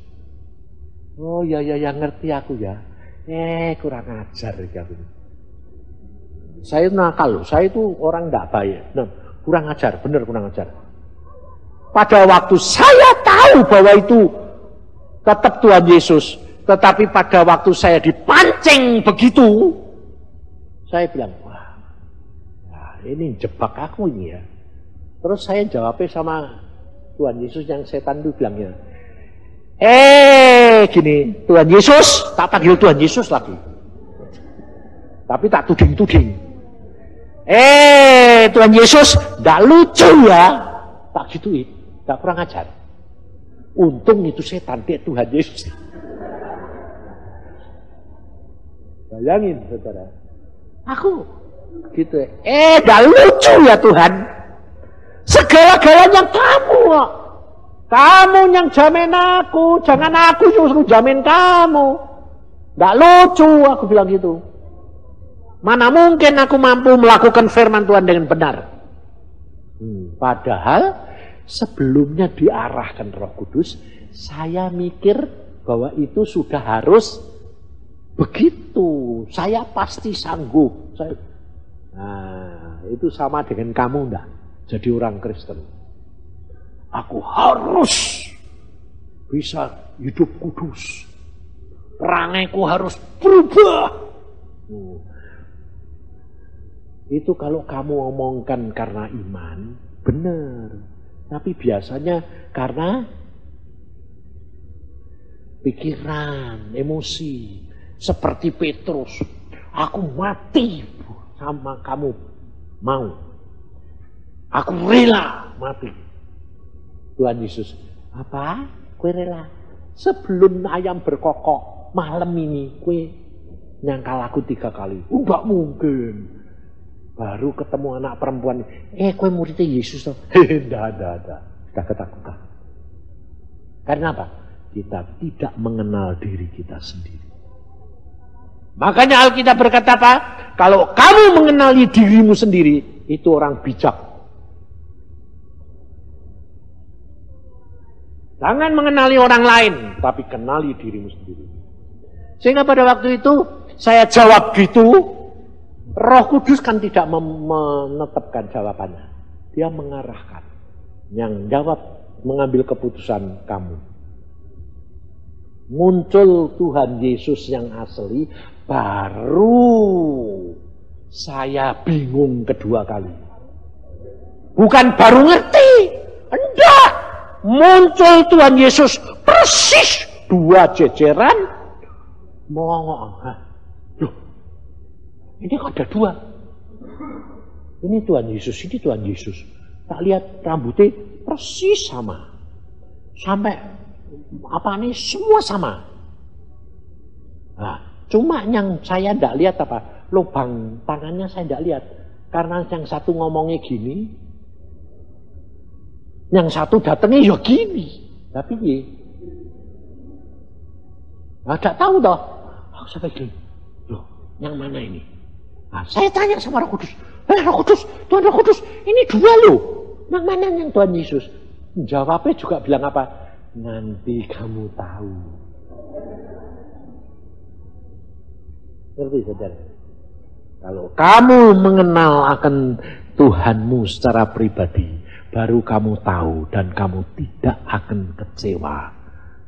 Oh ya ngerti aku ya. Kurang ajar ya. Saya nakal loh, saya itu orang tidak baik. Nah, kurang ajar, benar kurang ajar. Pada waktu saya tahu bahwa itu tetap Tuhan Yesus, tetapi pada waktu saya dipancing begitu, saya bilang, wah, ini jebak aku ini ya. Terus saya jawabnya sama Tuhan Yesus yang setan itu bilangnya, gini, Tuhan Yesus, tak panggil Tuhan Yesus lagi. Tapi tak tuding-tuding. Tuhan Yesus, tidak lucu ya. Tak gituin, tak kurang ajar. Untung itu setan, dia Tuhan Yesus. Bayangin, saudara. Aku gitu ya. Tidak lucu ya Tuhan. Segala-galanya kamu kok. Kamu yang jamin aku, jangan aku justru jamin kamu. Tidak lucu, aku bilang gitu. Mana mungkin aku mampu melakukan firman Tuhan dengan benar. Padahal sebelumnya diarahkan Roh Kudus, saya mikir bahwa itu sudah harus begitu. Saya pasti sanggup. Nah, itu sama dengan kamu enggak? Jadi orang Kristen. Aku harus bisa hidup kudus. Perangaiku harus berubah. Itu kalau kamu omongkan karena iman, benar. Tapi biasanya karena pikiran, emosi. Seperti Petrus. Aku mati sama kamu mau. Aku rela mati. Tuhan Yesus, apa? Kue rela? Sebelum ayam berkokok malam ini, kue nyangkal aku 3 kali. Enggak mungkin. Baru ketemu anak perempuan, kowe muridnya Yesus toh? Ndak. Sudah ketakutan. Karena apa? Kita tidak mengenal diri kita sendiri. Makanya Alkitab berkata apa? Kalau kamu mengenali dirimu sendiri, itu orang bijak. Jangan mengenali orang lain, tapi kenali dirimu sendiri. Sehingga pada waktu itu, saya jawab gitu, Roh Kudus kan tidak menetapkan jawabannya. Dia mengarahkan. Yang jawab, mengambil keputusan kamu. Muncul Tuhan Yesus yang asli, baru saya bingung kedua kali. Bukan baru ngerti, enggak. Muncul Tuhan Yesus persis dua jejeran, melongok. Loh, ini kok ada dua? Ini Tuhan Yesus, ini Tuhan Yesus. Tak lihat rambutnya persis sama. Sampai apa nih semua sama. Nah, cuma yang saya tidak lihat apa? Lubang tangannya saya tidak lihat. Karena yang satu ngomongnya gini, yang satu datangnya ya gini. Tapi ya, tidak tahu toh. Aku sampai gini. Loh, yang mana ini? Nah, saya tanya sama Roh Kudus. Roh Kudus, Tuhan Roh Kudus, ini dua loh. Yang mana yang Tuhan Yesus? Jawabnya juga bilang apa? Nanti kamu tahu. Ngerti saudara? Kalau kamu mengenal akan Tuhanmu secara pribadi, baru kamu tahu dan kamu tidak akan kecewa.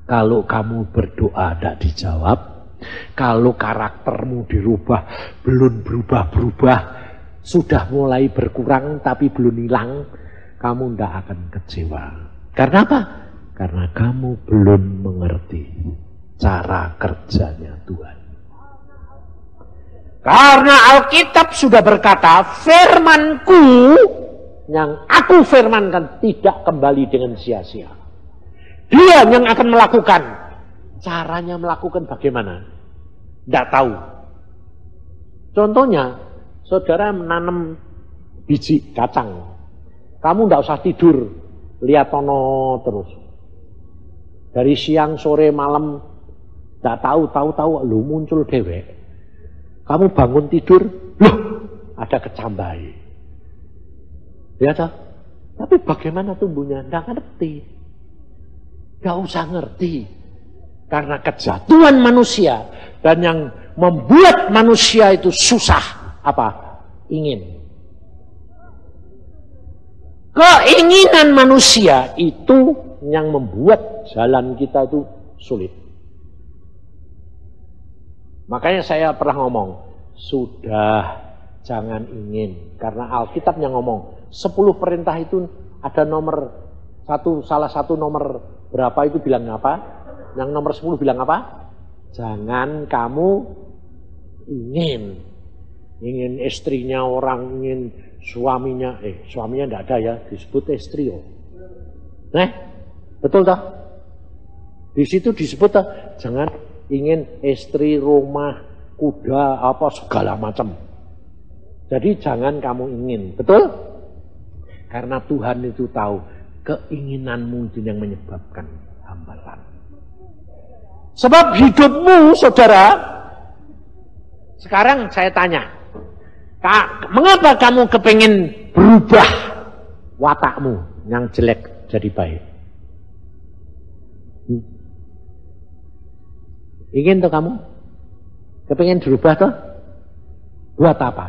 Kalau kamu berdoa tidak dijawab, kalau karaktermu dirubah, belum berubah-berubah, sudah mulai berkurang tapi belum hilang, kamu tidak akan kecewa. Karena apa? Karena kamu belum mengerti cara kerjanya Tuhan. Karena Alkitab sudah berkata, firman-Ku yang aku firmankan tidak kembali dengan sia-sia. Dia yang akan melakukan. Caranya melakukan bagaimana? Tidak tahu. Contohnya, saudara menanam biji kacang. Kamu tidak usah tidur, lihat tono terus. Dari siang, sore, malam, tidak tahu, lu muncul dewek. Kamu bangun tidur, loh, ada kecambai. Ya toh? Tapi bagaimana tumbuhnya? Tidak ngerti. Tidak usah ngerti. Karena kejatuhan manusia dan yang membuat manusia itu susah. Apa? Ingin. Keinginan manusia itu yang membuat jalan kita itu sulit. Makanya saya pernah ngomong, sudah jangan ingin. Karena Alkitab yang ngomong, 10 perintah itu ada nomor satu, salah satu nomor berapa itu bilang apa? Yang nomor 10 bilang apa? Jangan kamu ingin. Ingin istrinya orang, ingin suaminya. Suaminya tidak ada ya, disebut istri. Betul tak? Di situ disebut tak? Jangan ingin istri, rumah, kuda, apa segala macam. Jadi jangan kamu ingin, betul? Karena Tuhan itu tahu keinginanmu itu yang menyebabkan hambatan. Sebab hidupmu, saudara, sekarang saya tanya, mengapa kamu kepingin berubah watakmu yang jelek jadi baik? Ingin tuh kamu? Kepingin berubah tuh? Buat apa?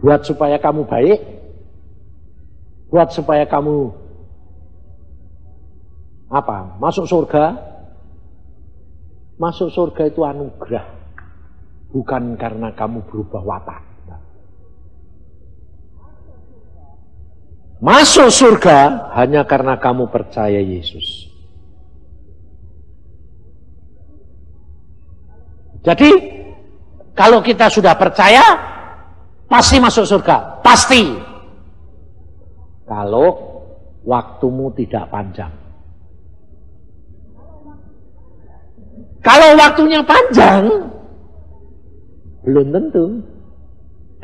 Buat supaya kamu baik? Buat supaya kamu apa? Masuk surga? Masuk surga itu anugerah. Bukan karena kamu berubah watak. Masuk surga hanya karena kamu percaya Yesus. Jadi kalau kita sudah percaya pasti masuk surga, pasti. Kalau waktumu tidak panjang. Kalau waktunya panjang, belum tentu.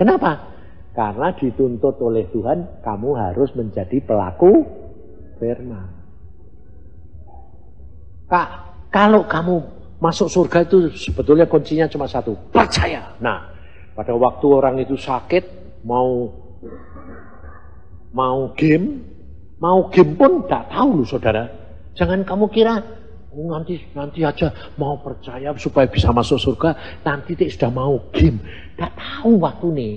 Kenapa? Karena dituntut oleh Tuhan, kamu harus menjadi pelaku firman. Kak, kalau kamu masuk surga itu sebetulnya kuncinya cuma satu, percaya. Nah, pada waktu orang itu sakit, mau game pun tidak tahu loh saudara. Jangan kamu kira nanti aja mau percaya supaya bisa masuk surga, nanti sudah mau game. Tidak tahu waktu nih.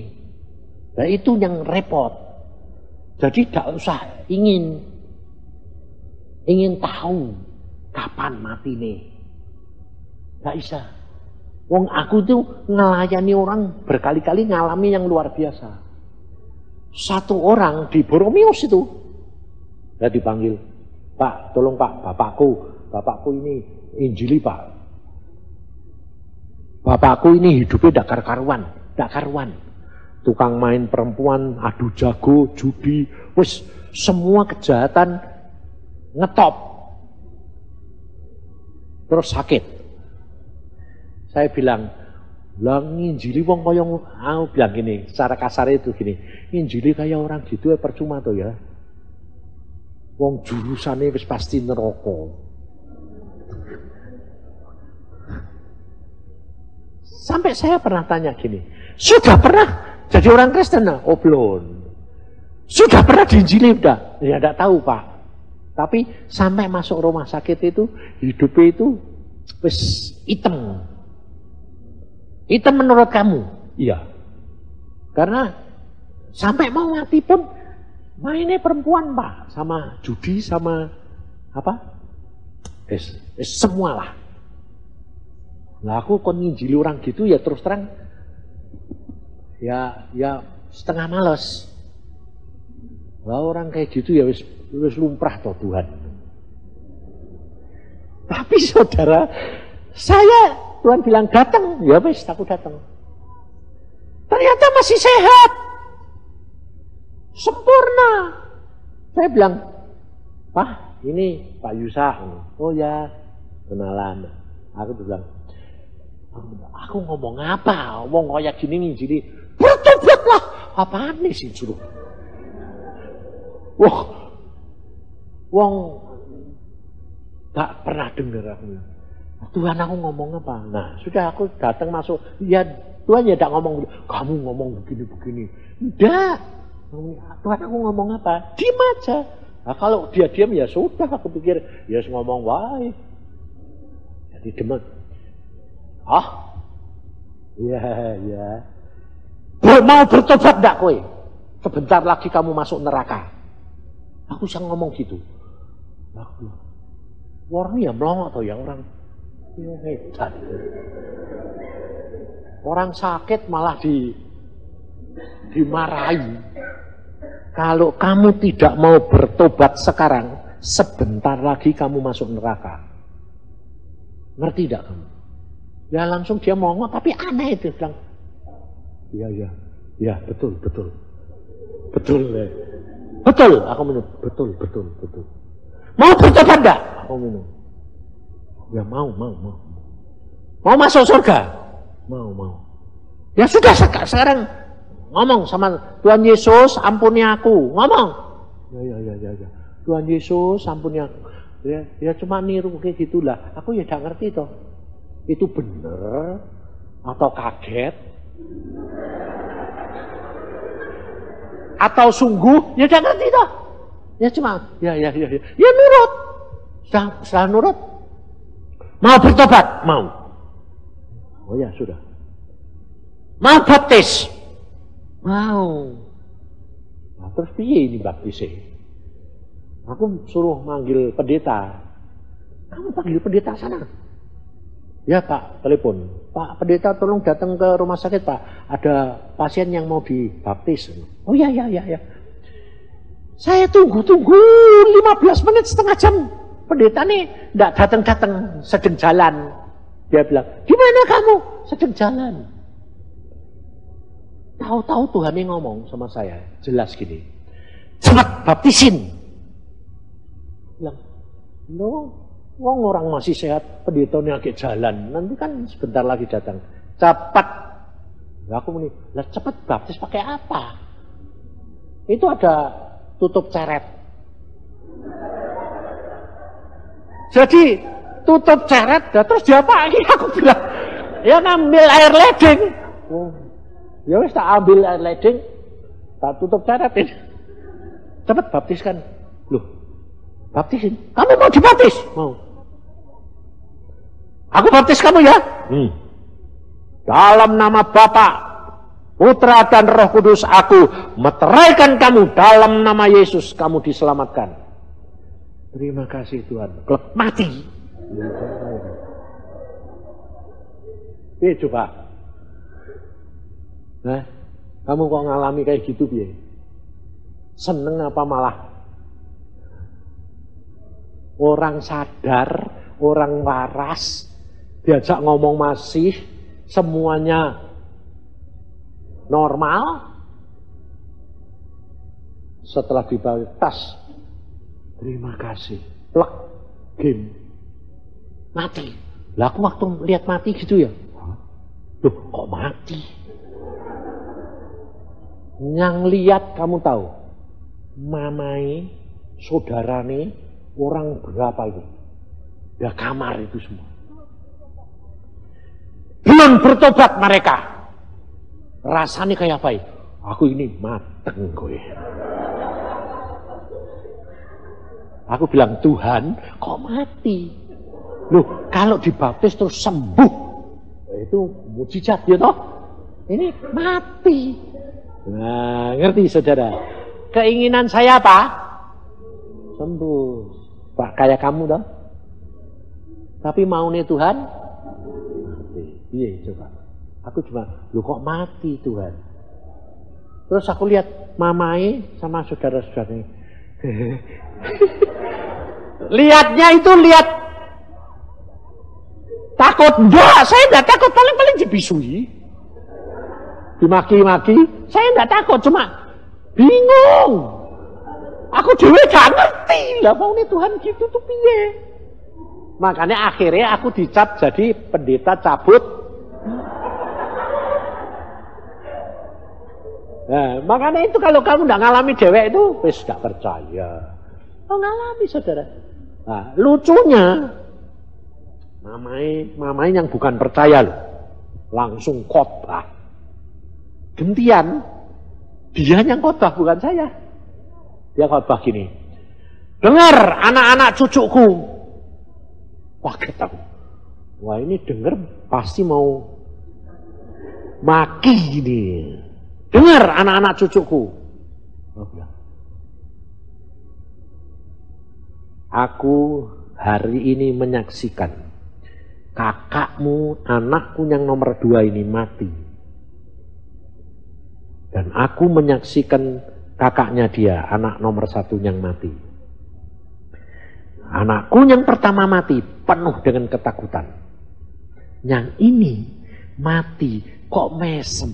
Nah itu yang repot. Jadi tidak usah ingin tahu kapan mati nih. Tidak bisa. Wong aku tuh ngelayani orang berkali-kali ngalami yang luar biasa. Satu orang di Boromius itu, saya dipanggil, Pak, tolong Pak, bapakku ini Injili Pak. Bapakku ini hidupnya dak karuan. Tukang main perempuan, adu jago, judi, wis semua kejahatan ngetop. Terus sakit. Saya bilang, lah nginjili wong kaya aku bilang gini, secara kasar itu gini, nginjili kayak orang gitu ya percuma tuh ya. Wong jurusannya wis pasti neraka. Sampai saya pernah tanya gini, sudah pernah jadi orang Kristen? Oh belum. Sudah pernah diinjili udah? Ya enggak tahu Pak. Tapi sampai masuk rumah sakit itu, hidupnya itu wis hitam. Hitam menurut kamu? Iya. Karena sampai mau mati pun mainnya perempuan Pak, sama judi, sama apa? Semua lah. Nah aku kon nginjili orang gitu ya terus terang, ya setengah males. Lah orang kayak gitu ya wis lumrah toh Tuhan. Tapi saudara, saya Tuhan bilang datang, ya wis aku datang. Ternyata masih sehat, sempurna. Saya bilang, Pak, ini Pak Yusa. Oh ya, kenalan. Aku bilang, aku ngomong apa? Wong kayak gini nginjili, bertobatlah. Apaan nih sih suruh? Wah, wong tak pernah dengar aku. Tuhan aku ngomong apa? Nah sudah aku datang masuk. Ya Tuhan ya tidak ngomong. Kamu ngomong begini-begini. Tidak. Tuhan aku ngomong apa? Diam aja. Nah, kalau dia diam ya sudah. Aku pikir ya ngomong wae. Jadi demen. Ya. Mau bertobat enggak kowe? Sebentar lagi kamu masuk neraka. Aku bisa ngomong gitu. Orang ya melongok atau ya orang. Ya, hebat. Orang sakit malah dimarahi. Kalau kamu tidak mau bertobat sekarang, sebentar lagi kamu masuk neraka. Ngerti tidak kamu? Ya langsung dia ngomong, tapi aneh itu bilang. Ya betul. Betul, aku minum. Betul. Mau bertobat enggak? Aku minum. Ya mau. Mau masuk surga? Mau. Ya sudah sekarang ngomong sama Tuhan Yesus, ampuni aku. Ngomong. Ya. Tuhan Yesus, ampuni aku. Ya cuma niru kayak gitulah. Aku ya gak ngerti toh. Itu bener atau kaget? Atau sungguh? Ya gak ngerti toh. Ya cuma ya nurut. Setelah nurut, mau bertobat? Mau. Oh ya sudah. Mau baptis? Mau. Nah, terus piye ini baptisnya? Aku suruh manggil pendeta. Kamu panggil pendeta sana. Ya Pak, telepon. Pak pendeta tolong datang ke rumah sakit Pak. Ada pasien yang mau dibaptis. Oh ya. Saya tunggu 15 menit setengah jam. Pendeta nih enggak datang-datang, sedang jalan. Dia bilang, gimana kamu? Sedang jalan. Tahu-tahu Tuhan yang ngomong sama saya, jelas gini. Cepat baptisin. Bilang, no, Wong orang masih sehat, pendetanya agak jalan. Nanti kan sebentar lagi datang. Cepat. Lah aku muni, lah cepat baptis pakai apa? Itu ada tutup ceret. Jadi tutup ceret, terus diapain? Aku bilang, ya ngambil air ledeng. Oh, ya wis tak ambil air ledeng, tak tutup ceret. Cepat baptiskan. Loh, baptisin? Kamu mau dibaptis? Mau. Aku baptis kamu ya? Dalam nama Bapa, Putra dan Roh Kudus aku meteraikan kamu. Dalam nama Yesus kamu diselamatkan. Terima kasih Tuhan. Klep mati. Coba. Nah, kamu kok ngalami kayak gitu piye? Seneng apa malah? Orang sadar, orang waras, diajak ngomong masih, semuanya normal. Setelah dibaptis, terima kasih, plek, game, mati. Lah aku waktu lihat mati gitu ya, loh kok mati? Yang lihat kamu tahu, mamai, saudarane, orang berapa itu? Ya kamar itu semua. Belum bertobat mereka. Rasanya kayak apa itu? Aku ini mateng gue. Aku bilang, Tuhan kok mati? Loh kalau dibaptis terus sembuh, itu mujizat ya toh? Ini mati. Nah ngerti saudara? Keinginan saya apa? Sembuh. Pak kayak kamu toh? Tapi mau nih Tuhan? Mati. Iya coba. Aku cuma, lu kok mati Tuhan? Terus aku lihat mamai sama saudara-saudaranya. Lihatnya itu lihat takut. Enggak, saya enggak takut, paling-paling dibisui. Dimaki-maki, saya enggak takut, cuma bingung. Aku dewe gak ngerti. Lah mau nih Tuhan gitu tuh piye? Makanya akhirnya aku dicap jadi pendeta cabut. Nah, makanya itu kalau kamu enggak ngalami dewek itu wis gak percaya. Oh ngalami saudara. Nah, lucunya mamai yang bukan percaya loh, langsung khotbah. Gentian, dia yang khotbah bukan saya. Dia khotbah gini, dengar anak-anak cucuku. Wah ketemu. Wah ini dengar pasti mau maki gini. Dengar anak-anak cucuku. Aku hari ini menyaksikan kakakmu, anakku yang nomor 2 ini mati. Dan aku menyaksikan kakaknya dia, anak nomor 1 yang mati. Anakku yang pertama mati penuh dengan ketakutan. Yang ini mati kok mesem.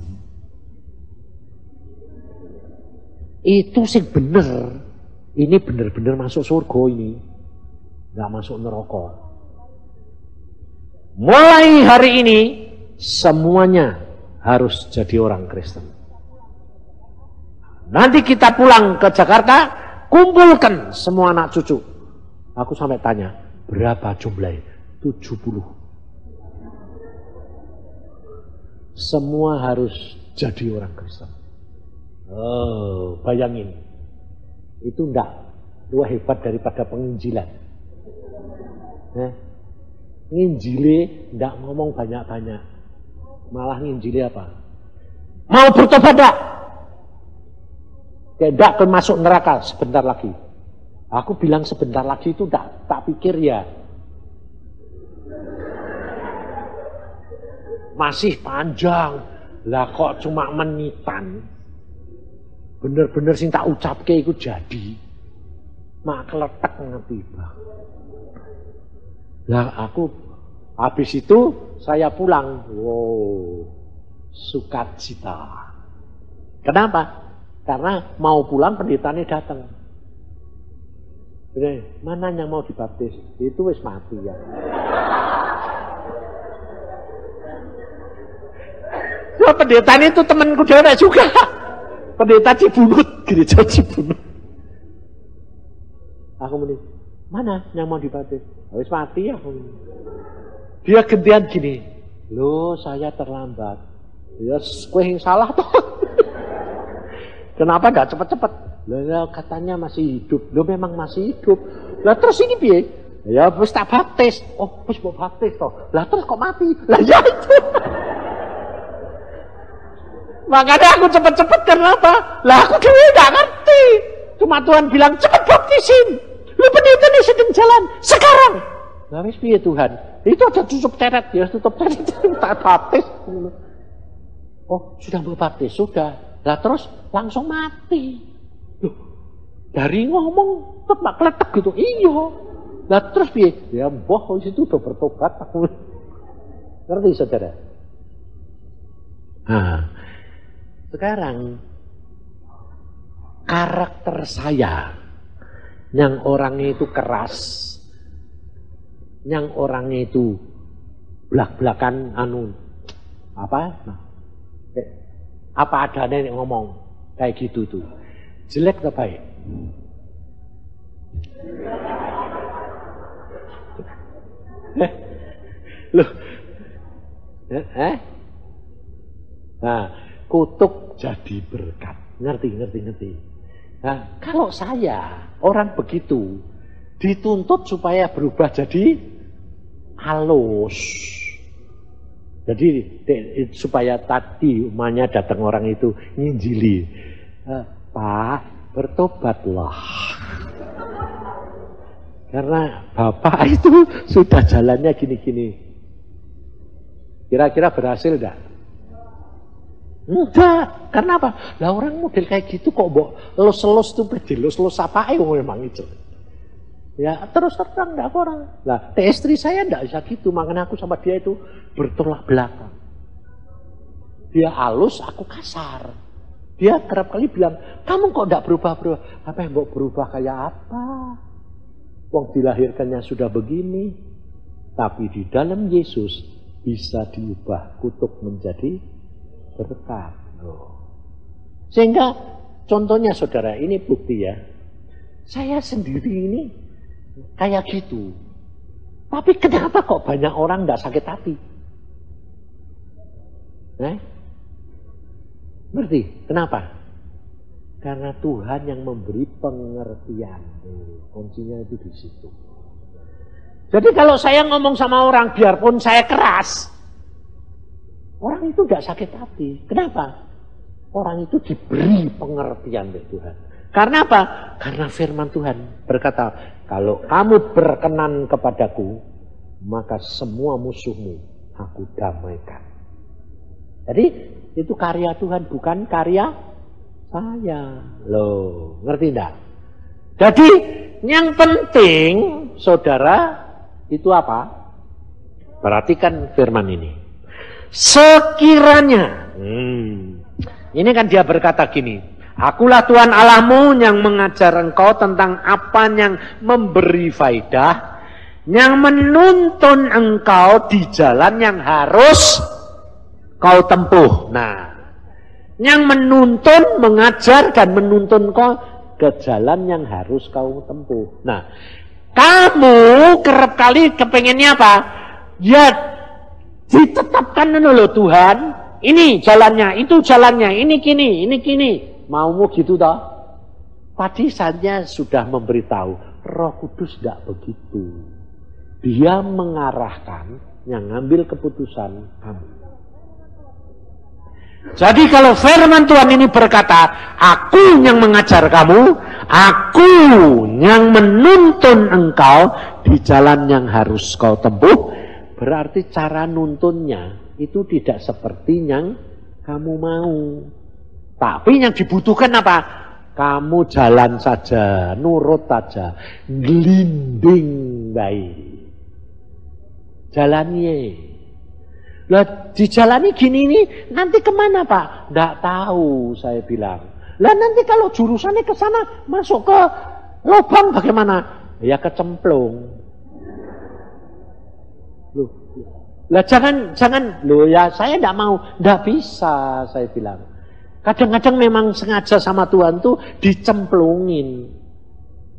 Itu sih bener. Ini bener-bener masuk surga ini. Gak masuk neraka. Mulai hari ini semuanya harus jadi orang Kristen. Nanti kita pulang ke Jakarta, kumpulkan semua anak cucu. Aku sampai tanya, berapa jumlahnya? 70. Semua harus jadi orang Kristen. Oh, bayangin. Itu enggak lebih hebat daripada penginjilan. Nginjili enggak ngomong banyak-banyak. Malah nginjili apa? Mau bertobat enggak? Tidak akan masuk neraka sebentar lagi. Aku bilang sebentar lagi itu tak pikir ya. Masih panjang. Lah kok cuma menitan. Bener-bener sing tak ucapke iku jadi. Mak keletek ngerti Bang. Lah aku habis itu saya pulang. Wow. Sukacita. Kenapa? Karena mau pulang pendetanya datang. Mana yang mau dibaptis? Itu wis mati ya. Ya pendeta itu temanku dia juga. Pendeta Cibunut, gereja Cibunut. Aku muni, mana yang mau dibaptis? Wis mati ya. Dia gantian gini, loh saya terlambat. Ya kowe yang salah toh. Kenapa enggak cepet-cepet? Lah katanya masih hidup. Loh memang masih hidup. Lah terus ini piye? Ya wis tak baptis. Oh, wis mau baptis toh. Lah terus kok mati? Lah ya itu. Makanya aku cepet-cepet kenapa? Lah aku dulu enggak ngerti. Cuma Tuhan bilang cepet baptisin. Lu pendeta ini sedang jalan sekarang. Lah wis piye Tuhan? Itu ada tutup teret ya, tutup teret tak baptis. Oh, sudah mau baptis, sudah. Lah terus langsung mati. Loh, dari ngomong tetap kletek gitu. Iya. Lah terus piye? Ya mbah itu udah bertobat aku. Ngerti saudara? Nah, sekarang karakter saya yang orangnya itu keras, yang orangnya itu belak-belakan apa adanya ngomong kayak gitu tuh, jelek atau baik? Loh, nah, kutuk jadi berkat, ngerti. Nah, kalau saya orang begitu dituntut supaya berubah jadi halus. Jadi supaya tadi umumnya datang orang itu nginjili, Pak bertobatlah, karena Bapak itu sudah jalannya gini-gini. Kira-kira berhasil enggak? Enggak, karena apa? Lah orang model kayak gitu kok mbok elus-elus tuh elus-elus apa memang itu. Ya terus terang enggak orang. Lah istri saya enggak bisa gitu, makanya aku sama dia itu bertolak belakang. Dia halus, aku kasar. Dia kerap kali bilang, kamu kok enggak berubah-berubah? Apa yang mau berubah kayak apa? Wong dilahirkannya sudah begini. Tapi di dalam Yesus bisa diubah kutuk menjadi berkat. Sehingga contohnya saudara, ini bukti ya. Saya sendiri ini kayak gitu. Tapi kenapa kok banyak orang enggak sakit hati? Ngerti? Kenapa? Karena Tuhan yang memberi pengertian. Kuncinya itu di situ. Jadi kalau saya ngomong sama orang, biarpun saya keras, orang itu enggak sakit hati. Kenapa? Orang itu diberi pengertian oleh Tuhan. Karena apa? Karena firman Tuhan berkata, kalau kamu berkenan kepadaku, maka semua musuhmu aku damaikan. Jadi itu karya Tuhan, bukan karya saya. Loh, ngerti enggak? Jadi yang penting, saudara, itu apa? Perhatikan firman ini. Sekiranya, ini kan dia berkata gini, akulah Tuhan Allahmu yang mengajar engkau tentang apa yang memberi faidah, yang menuntun engkau di jalan yang harus kau tempuh. Nah, yang menuntun, mengajar dan menuntun kau ke jalan yang harus kau tempuh. Nah, kamu kerap kali kepengennya apa? Ya ditetapkan dulu Tuhan, ini jalannya, itu jalannya, ini kini. Maumu gitu toh? Tadi saja sudah memberitahu, Roh Kudus tidak begitu. Dia mengarahkan, yang ngambil keputusan kamu. Jadi kalau firman Tuhan ini berkata, aku yang mengajar kamu, aku yang menuntun engkau di jalan yang harus kau tempuh, berarti cara nuntunnya itu tidak seperti yang kamu mau. Tapi yang dibutuhkan apa? Kamu jalan saja, nurut saja, gelinding baik. Jalani. Lah dijalani gini nih, nanti kemana Pak? Nggak tahu, saya bilang. Lah nanti kalau jurusannya ke sana masuk ke lubang bagaimana? Ya kecemplung. Loh. Lah jangan loh ya saya tidak mau, tidak bisa saya bilang. Kadang-kadang memang sengaja sama Tuhan tuh dicemplungin.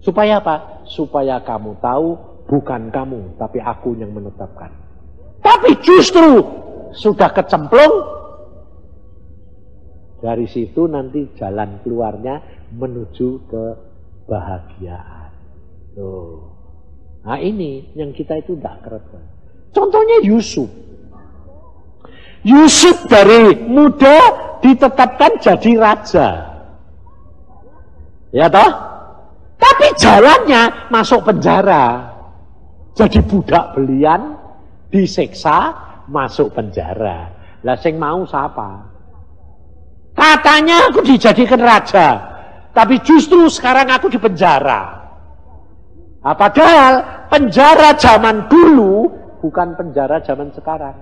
Supaya apa? Supaya kamu tahu bukan kamu, tapi aku yang menetapkan. Tapi justru sudah kecemplung, dari situ nanti jalan keluarnya menuju kebahagiaan. Loh. Nah ini yang kita itu tidak keren. Contohnya Yusuf. Yusuf dari muda ditetapkan jadi raja. Ya toh? Tapi jalannya masuk penjara. Jadi budak belian, disiksa, masuk penjara. Lah sing mau siapa? Katanya aku dijadikan raja, tapi justru sekarang aku di penjara. Nah, padahal penjara zaman dulu bukan penjara zaman sekarang.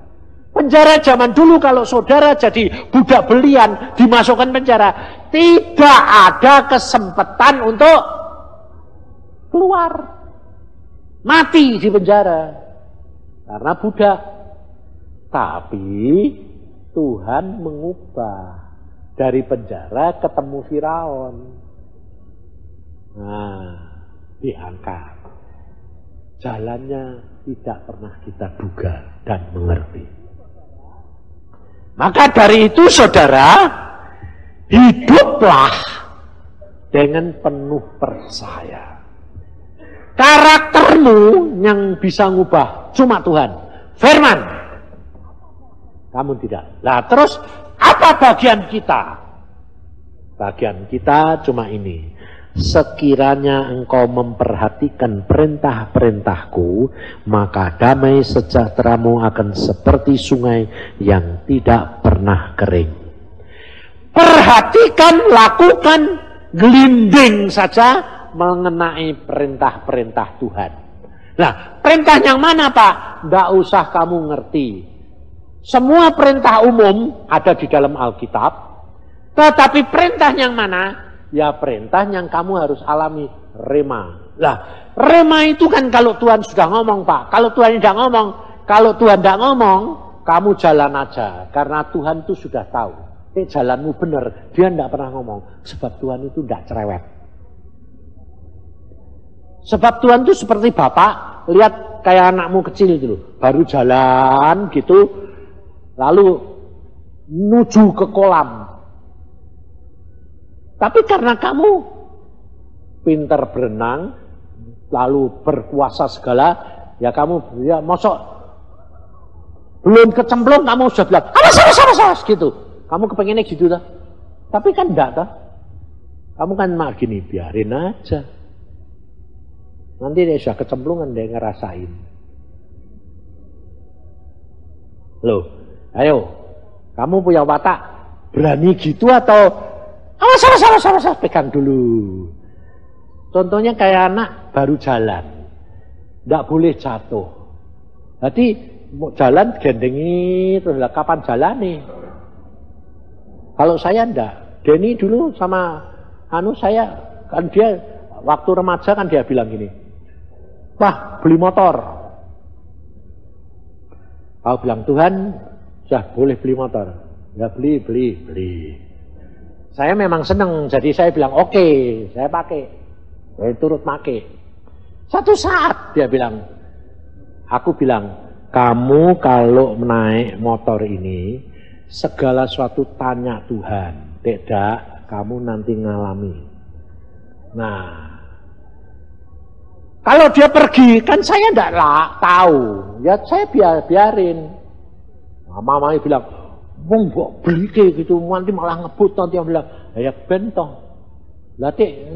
Penjara zaman dulu kalau saudara jadi budak belian dimasukkan penjara, tidak ada kesempatan untuk keluar. Mati di penjara karena budak. Tapi Tuhan mengubah dari penjara ketemu Firaun. Nah, diangkat. Jalannya tidak pernah kita duga dan mengerti. Maka dari itu saudara, hiduplah dengan penuh percaya. Karaktermu yang bisa ngubah cuma Tuhan. Firman. Kamu tidak. Nah terus apa bagian kita? Bagian kita cuma ini. Sekiranya engkau memperhatikan perintah-perintahku, maka damai sejahteramu akan seperti sungai yang tidak pernah kering. Perhatikan, lakukan, gelinding saja mengenai perintah-perintah Tuhan. Nah, perintah yang mana Pak? Tidak usah kamu ngerti. Semua perintah umum ada di dalam Alkitab. Tetapi perintah yang mana? Ya perintah yang kamu harus alami, rema. Lah, rema itu kan kalau Tuhan sudah ngomong Pak. Kalau Tuhan tidak ngomong, kalau Tuhan tidak ngomong, kamu jalan aja. Karena Tuhan itu sudah tahu. Jalanmu benar, dia tidak pernah ngomong. Sebab Tuhan itu tidak cerewet. Sebab Tuhan itu seperti bapak, lihat kayak anakmu kecil itu loh, baru jalan gitu, lalu menuju ke kolam. Tapi karena kamu pintar berenang, lalu berkuasa segala, ya kamu ya mosok belum kecemplung kamu sudah bilang, awas gitu. Kamu kepengennya gitu dah. Tapi kan enggak dah. Kamu kan mah gini, biarin aja. Nanti dia sudah kecemplungan, dia ngerasain. Loh, ayo, kamu punya watak berani gitu atau awas, pegang dulu. Contohnya kayak anak baru jalan, tidak boleh jatuh. Jadi mau jalan gendengi, terus lah kapan jalan nih? Kalau saya enggak, Denny dulu sama saya kan dia waktu remaja kan dia bilang gini. Wah, beli motor. Kau bilang, Tuhan, sudah boleh beli motor. Ya beli. Saya memang senang, jadi saya bilang, oke, saya pakai. Saya turut pakai. Satu saat dia bilang, aku bilang, kamu kalau naik motor ini, segala sesuatu tanya Tuhan. Tidak, kamu nanti ngalami. Nah, kalau dia pergi, kan saya tidak tahu. Ya saya biarin. Mama bilang, wong kok beli kayak gitu, nanti malah ngebut. Nanti yang bilang, ya bentong.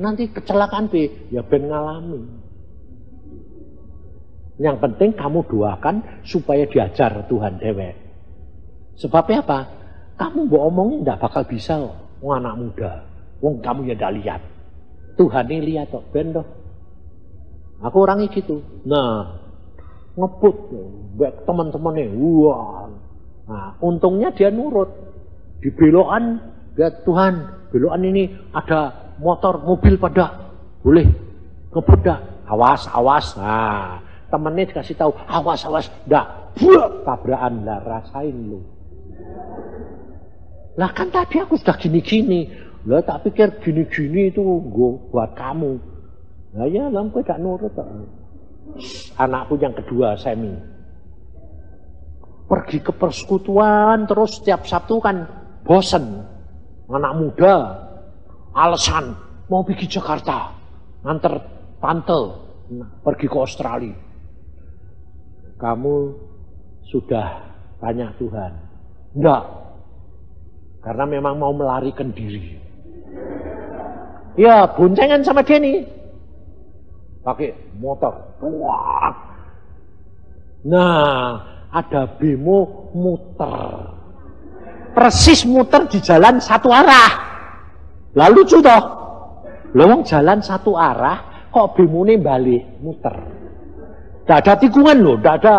Nanti kecelakaan ya ben ngalami. Yang penting kamu doakan supaya diajar Tuhan dewek. Sebabnya apa? Kamu mau omongin tidak bakal bisa. Wong anak muda. Wong kamu ya tidak lihat. Tuhan ini lihat kok bentong. Aku orangnya gitu. Nah, ngebut buat teman-temannya. Wah. Nah, untungnya dia nurut. Di belokan, ya Tuhan, belokan ini ada mobil pada boleh ngebut dah. awas, awas. Nah, temennya dikasih tahu, awas, awas. Nggak, buak, tabrakan. Lah, rasain lu. Lah kan tadi aku sudah gini-gini. Lah tak pikir gini-gini itu buat kamu. Lah ya, lampu gak nurut. Anakku yang kedua, Semi. Pergi ke persekutuan, terus setiap Sabtu kan bosen. Anak muda, alasan mau pergi Jakarta, nganter tante, pergi ke Australia. Kamu sudah tanya Tuhan? Enggak. Karena memang mau melarikan diri. Ya, boncengan sama dia nih. Pakai motor. Wah. Nah, ada bemo muter. Persis muter di jalan satu arah. Lalu lucu toh. Lawang jalan satu arah, kok bemone balik muter. Tidak ada tikungan loh, tidak ada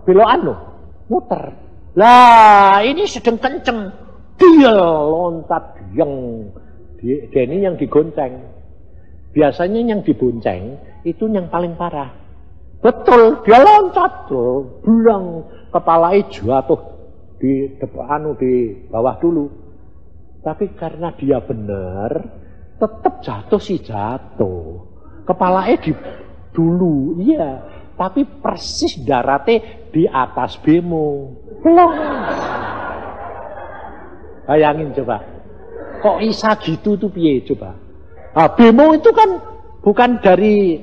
belokan loh, muter. Lah ini sedang kenceng, dia loncat dieng. Dia ini yang digonceng. Biasanya yang dibonceng itu yang paling parah. Betul, dia loncat tuh, bilang kepalanya jatuh di depan, di bawah dulu. Tapi karena dia benar, tetap jatuh sih jatuh. Kepalanya di dulu, iya. Tapi persis daratnya di atas bemo. Belum. Bayangin coba. Kok bisa gitu tuh piye coba? Nah, bemo itu kan bukan dari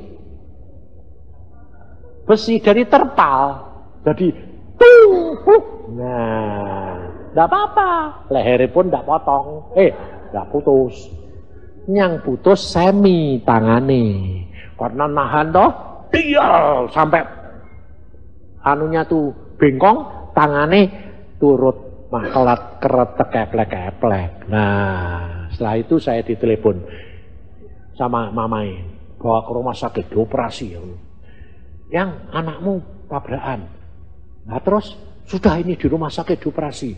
besi, dari terpal. Jadi nah, enggak apa-apa. Lehernya pun enggak potong. Enggak putus. Yang putus Semi tangane. Karena nahan toh, dia sampai anunya tuh bengkong, tangane turut maklat keretek keplek-keplek. Nah, setelah itu saya ditelepon sama mamai, bawa ke rumah sakit, dioperasi. Yang anakmu tabrakan. Nah terus sudah ini di rumah sakit dioperasi.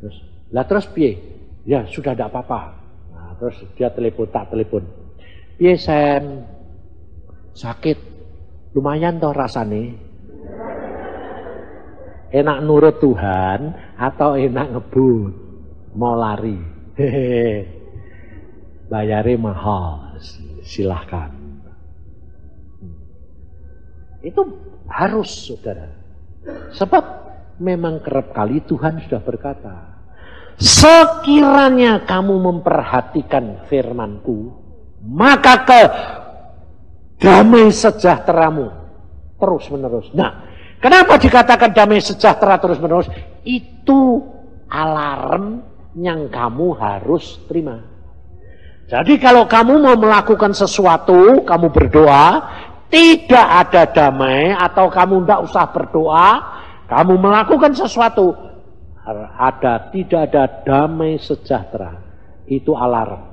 Terus, lah terus piye? Ya sudah tidak apa-apa. Nah terus dia telepon, tak telepon. Piye Sam? Sakit. Lumayan toh rasane. Enak nurut Tuhan atau enak ngebut? Mau lari. Hehehe. Bayarnya mahal. Silahkan. Itu harus saudara. Sebab memang kerap kali Tuhan sudah berkata, sekiranya kamu memperhatikan firman-Ku, maka ke damai sejahteramu terus menerus. Nah, kenapa dikatakan damai sejahtera terus menerus? Itu alarm yang kamu harus terima. Jadi kalau kamu mau melakukan sesuatu, kamu berdoa, tidak ada damai, atau kamu tidak usah berdoa, kamu melakukan sesuatu, tidak ada damai sejahtera, itu alarm.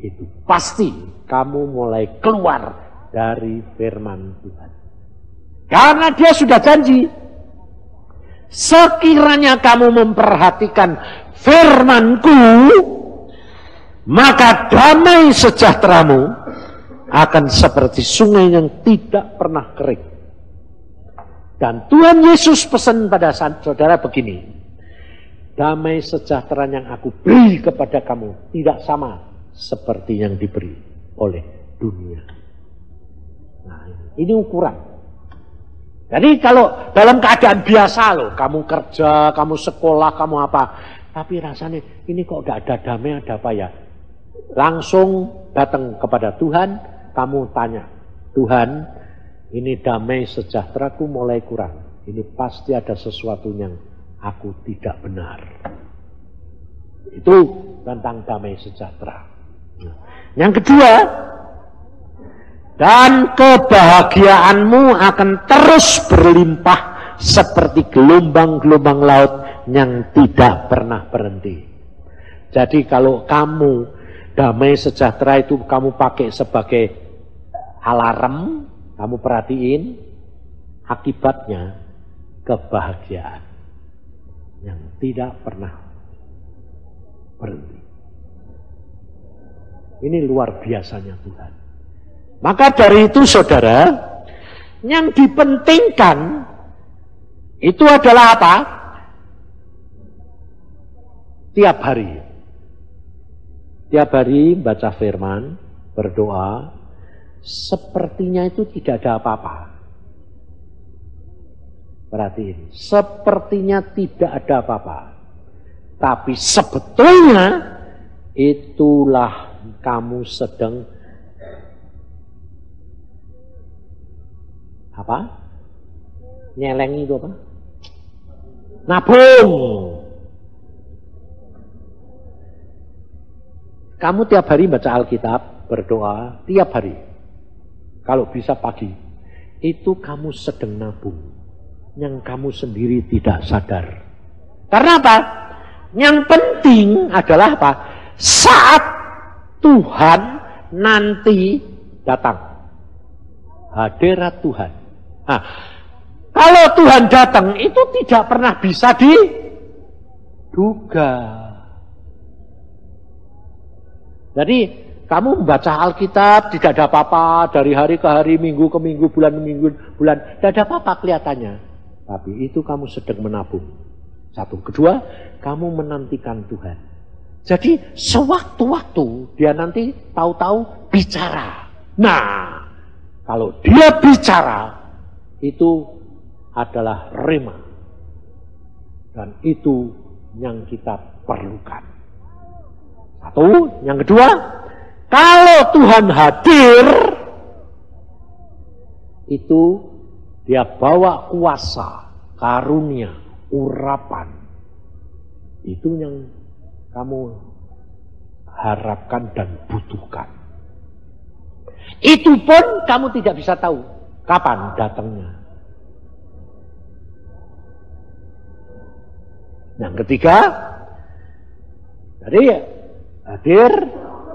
Itu pasti kamu mulai keluar dari firman Tuhan. Karena dia sudah janji, sekiranya kamu memperhatikan firman-Ku, maka damai sejahteramu akan seperti sungai yang tidak pernah kering. Dan Tuhan Yesus pesan pada saudara begini, damai sejahtera yang aku beri kepada kamu tidak sama seperti yang diberi oleh dunia. Nah, ini ukuran. Jadi kalau dalam keadaan biasa loh, kamu kerja, kamu sekolah, kamu apa, tapi rasanya ini kok gak ada damai, ada apa ya? Langsung datang kepada Tuhan, kamu tanya, Tuhan, ini damai sejahteraku mulai kurang. Ini pasti ada sesuatu yang aku tidak benar. Itu tentang damai sejahtera. Yang kedua, dan kebahagiaanmu akan terus berlimpah seperti gelombang-gelombang laut yang tidak pernah berhenti. Jadi kalau kamu damai sejahtera itu kamu pakai sebagai alarm, kamu perhatiin, akibatnya kebahagiaan yang tidak pernah berhenti. Ini luar biasanya Tuhan. Maka dari itu saudara, yang dipentingkan itu adalah apa? Tiap hari. Tiap hari baca firman, berdoa, sepertinya itu tidak ada apa-apa. Perhatiin, sepertinya tidak ada apa-apa. Tapi sebetulnya itulah kamu sedang apa? Nyelengi itu apa? Nabung. Kamu tiap hari baca Alkitab, berdoa, tiap hari. Kalau bisa pagi. Itu kamu sedang nabung. Yang kamu sendiri tidak sadar. Karena apa? Yang penting adalah apa? Saat Tuhan nanti datang. Hadirat Tuhan. Nah, kalau Tuhan datang itu tidak pernah bisa diduga. Jadi kamu membaca Alkitab tidak ada apa-apa dari hari ke hari, minggu ke minggu, bulan ke minggu, bulan tidak ada apa-apa kelihatannya. Tapi itu kamu sedang menabung. Satu, kedua, kamu menantikan Tuhan. Jadi sewaktu-waktu dia nanti tahu-tahu bicara. Nah, kalau dia bicara itu adalah rema. Dan itu yang kita perlukan. Satu, yang kedua, kalau Tuhan hadir, itu dia bawa kuasa, karunia, urapan. Itu yang kamu harapkan dan butuhkan. Itu pun kamu tidak bisa tahu kapan datangnya. Yang ketiga, jadi hadir,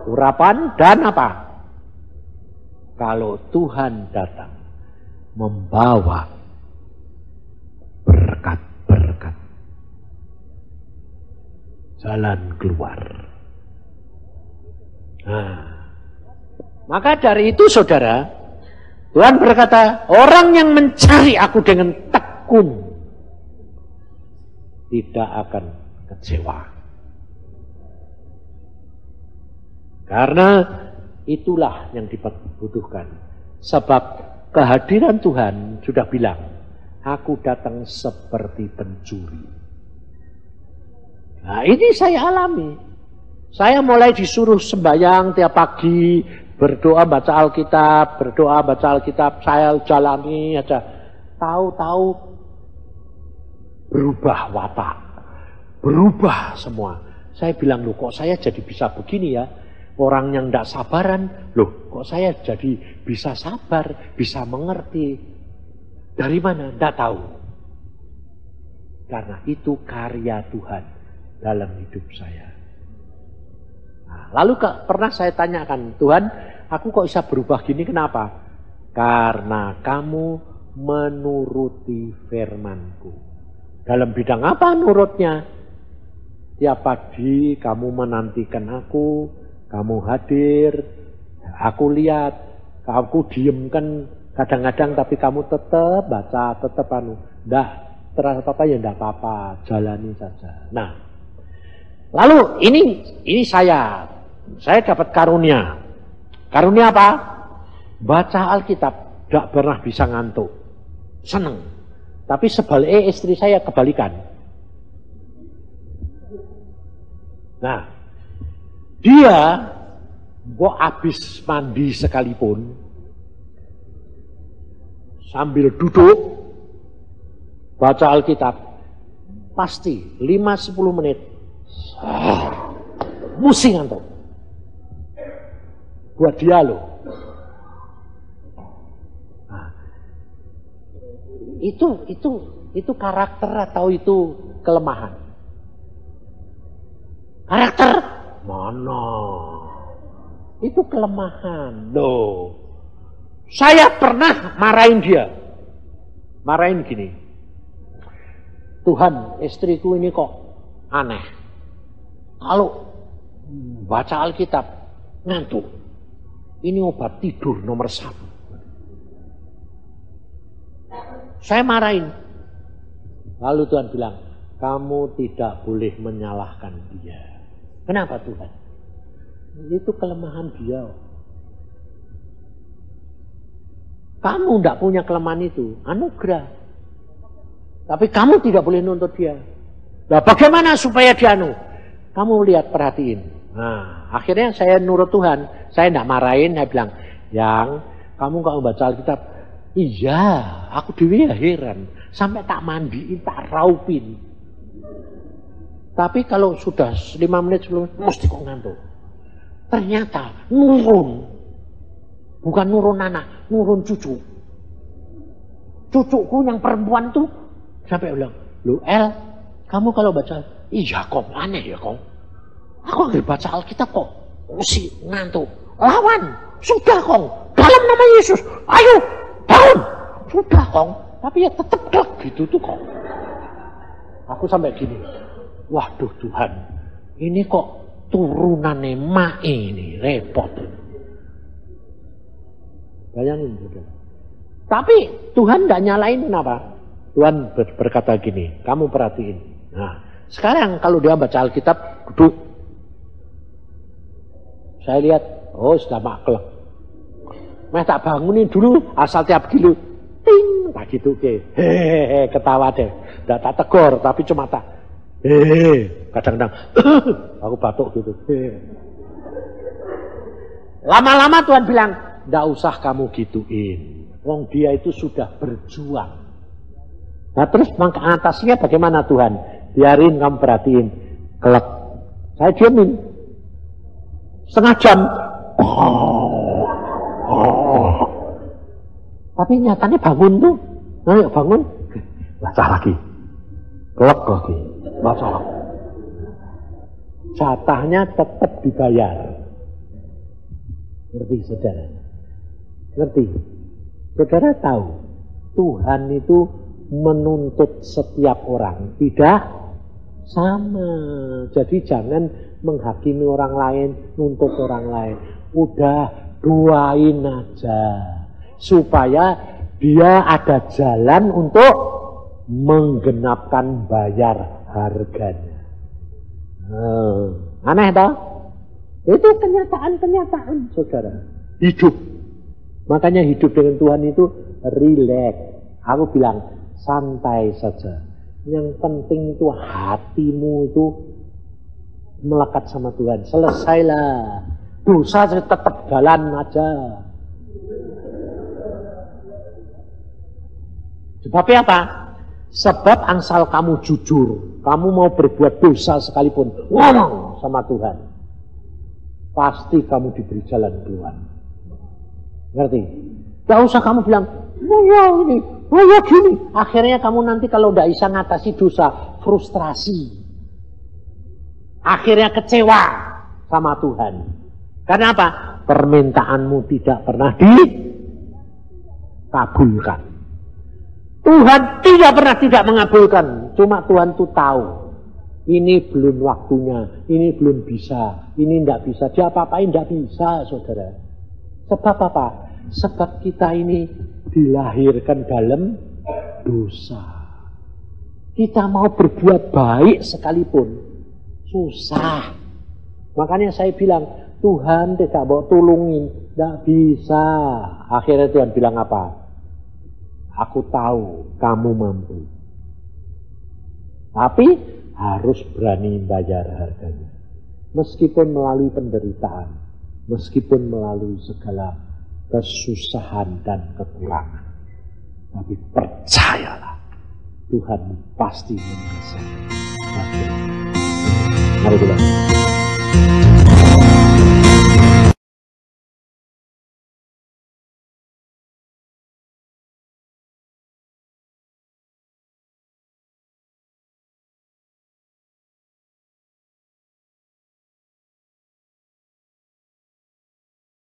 urapan, dan apa? Kalau Tuhan datang membawa berkat-berkat, jalan keluar. Nah, maka dari itu saudara, Tuhan berkata, orang yang mencari aku dengan tekun tidak akan kecewa. Karena itulah yang dibutuhkan. Sebab kehadiran Tuhan sudah bilang, aku datang seperti pencuri. Nah, ini saya alami. Saya mulai disuruh sembahyang tiap pagi, berdoa baca Alkitab, berdoa baca Alkitab, saya jalani aja. Tahu-tahu berubah watak, berubah semua. Saya bilang, loh kok saya jadi bisa begini ya? Orang yang tidak sabaran, loh kok saya jadi bisa sabar, bisa mengerti. Dari mana? Tidak tahu. Karena itu karya Tuhan dalam hidup saya. Nah, lalu pernah saya tanyakan, Tuhan, aku kok bisa berubah gini, kenapa? Karena kamu menuruti firman-Ku. Dalam bidang apa nurutnya? Tiap pagi kamu menantikan aku, kamu hadir, aku lihat, aku diemkan kadang-kadang, tapi kamu tetap baca, tetap Nggak terasa apa-apa ya nggak apa-apa, jalani saja. Nah, lalu ini saya dapat karunia. Karunia apa? Baca Alkitab, nggak pernah bisa ngantuk, seneng. Tapi sebaliknya istri saya kebalikan. Nah, dia kok habis mandi sekalipun sambil duduk baca Alkitab pasti 5-10 menit pusing ngantuk. Buat dia loh. Nah, itu karakter atau itu kelemahan? Karakter mana? Itu kelemahan. Loh. Saya pernah marahin dia. Marahin gini. Tuhan, istriku ini kok aneh. Kalau baca Alkitab ngantuk. Ini obat tidur nomor 1. Saya marahin. Lalu Tuhan bilang, kamu tidak boleh menyalahkan dia. Kenapa Tuhan? Itu kelemahan dia. Kamu tidak punya kelemahan itu, anugerah. Tapi kamu tidak boleh nuntut dia. Nah, bagaimana supaya dia Kamu lihat, perhatiin. Nah, akhirnya saya nurut Tuhan. Saya tidak marahin, saya bilang, Yang, kamu kalau baca Alkitab, iya, aku dewi heran. Sampai tak mandiin, tak raupin. Tapi kalau sudah 5 menit sebelum, mesti kok ngantuk. Ternyata nurun. Bukan nurun anak, nurun cucu. Cucuku yang perempuan tuh sampai bilang, "Loh El, kamu kalau baca, iya kok aneh ya kok. Aku lagi baca Alkitab kok, mesti ngantuk. Lawan, sudah kong, dalam nama Yesus, ayo bangun, sudah kong. Tapi ya tetap klek gitu tuh kong." Aku sampai gini, waduh Tuhan, ini kok turunannya Mae ini repot. Bayangin gitu. Tapi Tuhan tidak nyalain, kenapa? Tuhan berkata gini, kamu perhatiin. Nah, sekarang kalau dia baca Alkitab, duduk. Saya lihat, oh sudah maklek. Tak bangunin dulu, asal tiap kilo. Ting, tak gitu ke. Hehehe, ketawa deh. Tidak tak tegur, tapi cuma tak. Hehehe, kadang-kadang. Aku batuk gitu. Lama-lama Tuhan bilang, tidak usah kamu gituin. Wong dia itu sudah berjuang. Nah terus mengatasinya bagaimana Tuhan? Biarin kamu perhatiin. Kelak. Saya diemin. Setengah jam. Tapi nyatanya bangun tuh. Ayo bangun. Baca lagi. Kelak lagi. Baca lagi. Jatahnya tetap dibayar. Ngerti saudara? Ngerti? Saudara tahu Tuhan itu menuntut setiap orang, tidak sama. Jadi jangan menghakimi orang lain, nuntut orang lain. Udah doain aja supaya dia ada jalan untuk menggenapkan bayar harganya. Aneh toh? Itu kenyataan-kenyataan, saudara. Hidup. Makanya hidup dengan Tuhan itu rileks. Aku bilang santai saja. Yang penting itu hatimu itu melekat sama Tuhan. Selesailah. Dosa tetap jalan aja. Sebabnya apa? Sebab angsal kamu jujur, kamu mau berbuat dosa sekalipun, ngomong sama Tuhan, pasti kamu diberi jalan keluar. Ngerti? Gak usah kamu bilang, oh ya ini, oh ya gini. Akhirnya kamu nanti kalau tidak bisa ngatasi dosa, frustrasi. Akhirnya kecewa sama Tuhan. Karena apa? Permintaanmu tidak pernah dikabulkan. Tuhan tidak pernah tidak mengabulkan. Cuma Tuhan tuh tahu. Ini belum waktunya, ini belum bisa, ini tidak bisa. Dia apa-apain tidak bisa, saudara. Sebab apa? Sebab kita ini dilahirkan dalam dosa. Kita mau berbuat baik sekalipun susah. Makanya saya bilang, Tuhan tidak mau tolongin, tidak bisa. Akhirnya Tuhan bilang apa? Aku tahu kamu mampu. Tapi harus berani bayar harganya. Meskipun melalui penderitaan, meskipun melalui segala kesusahan dan kekurangan. Tapi percayalah, Tuhan pasti mengasihi. Mari kita.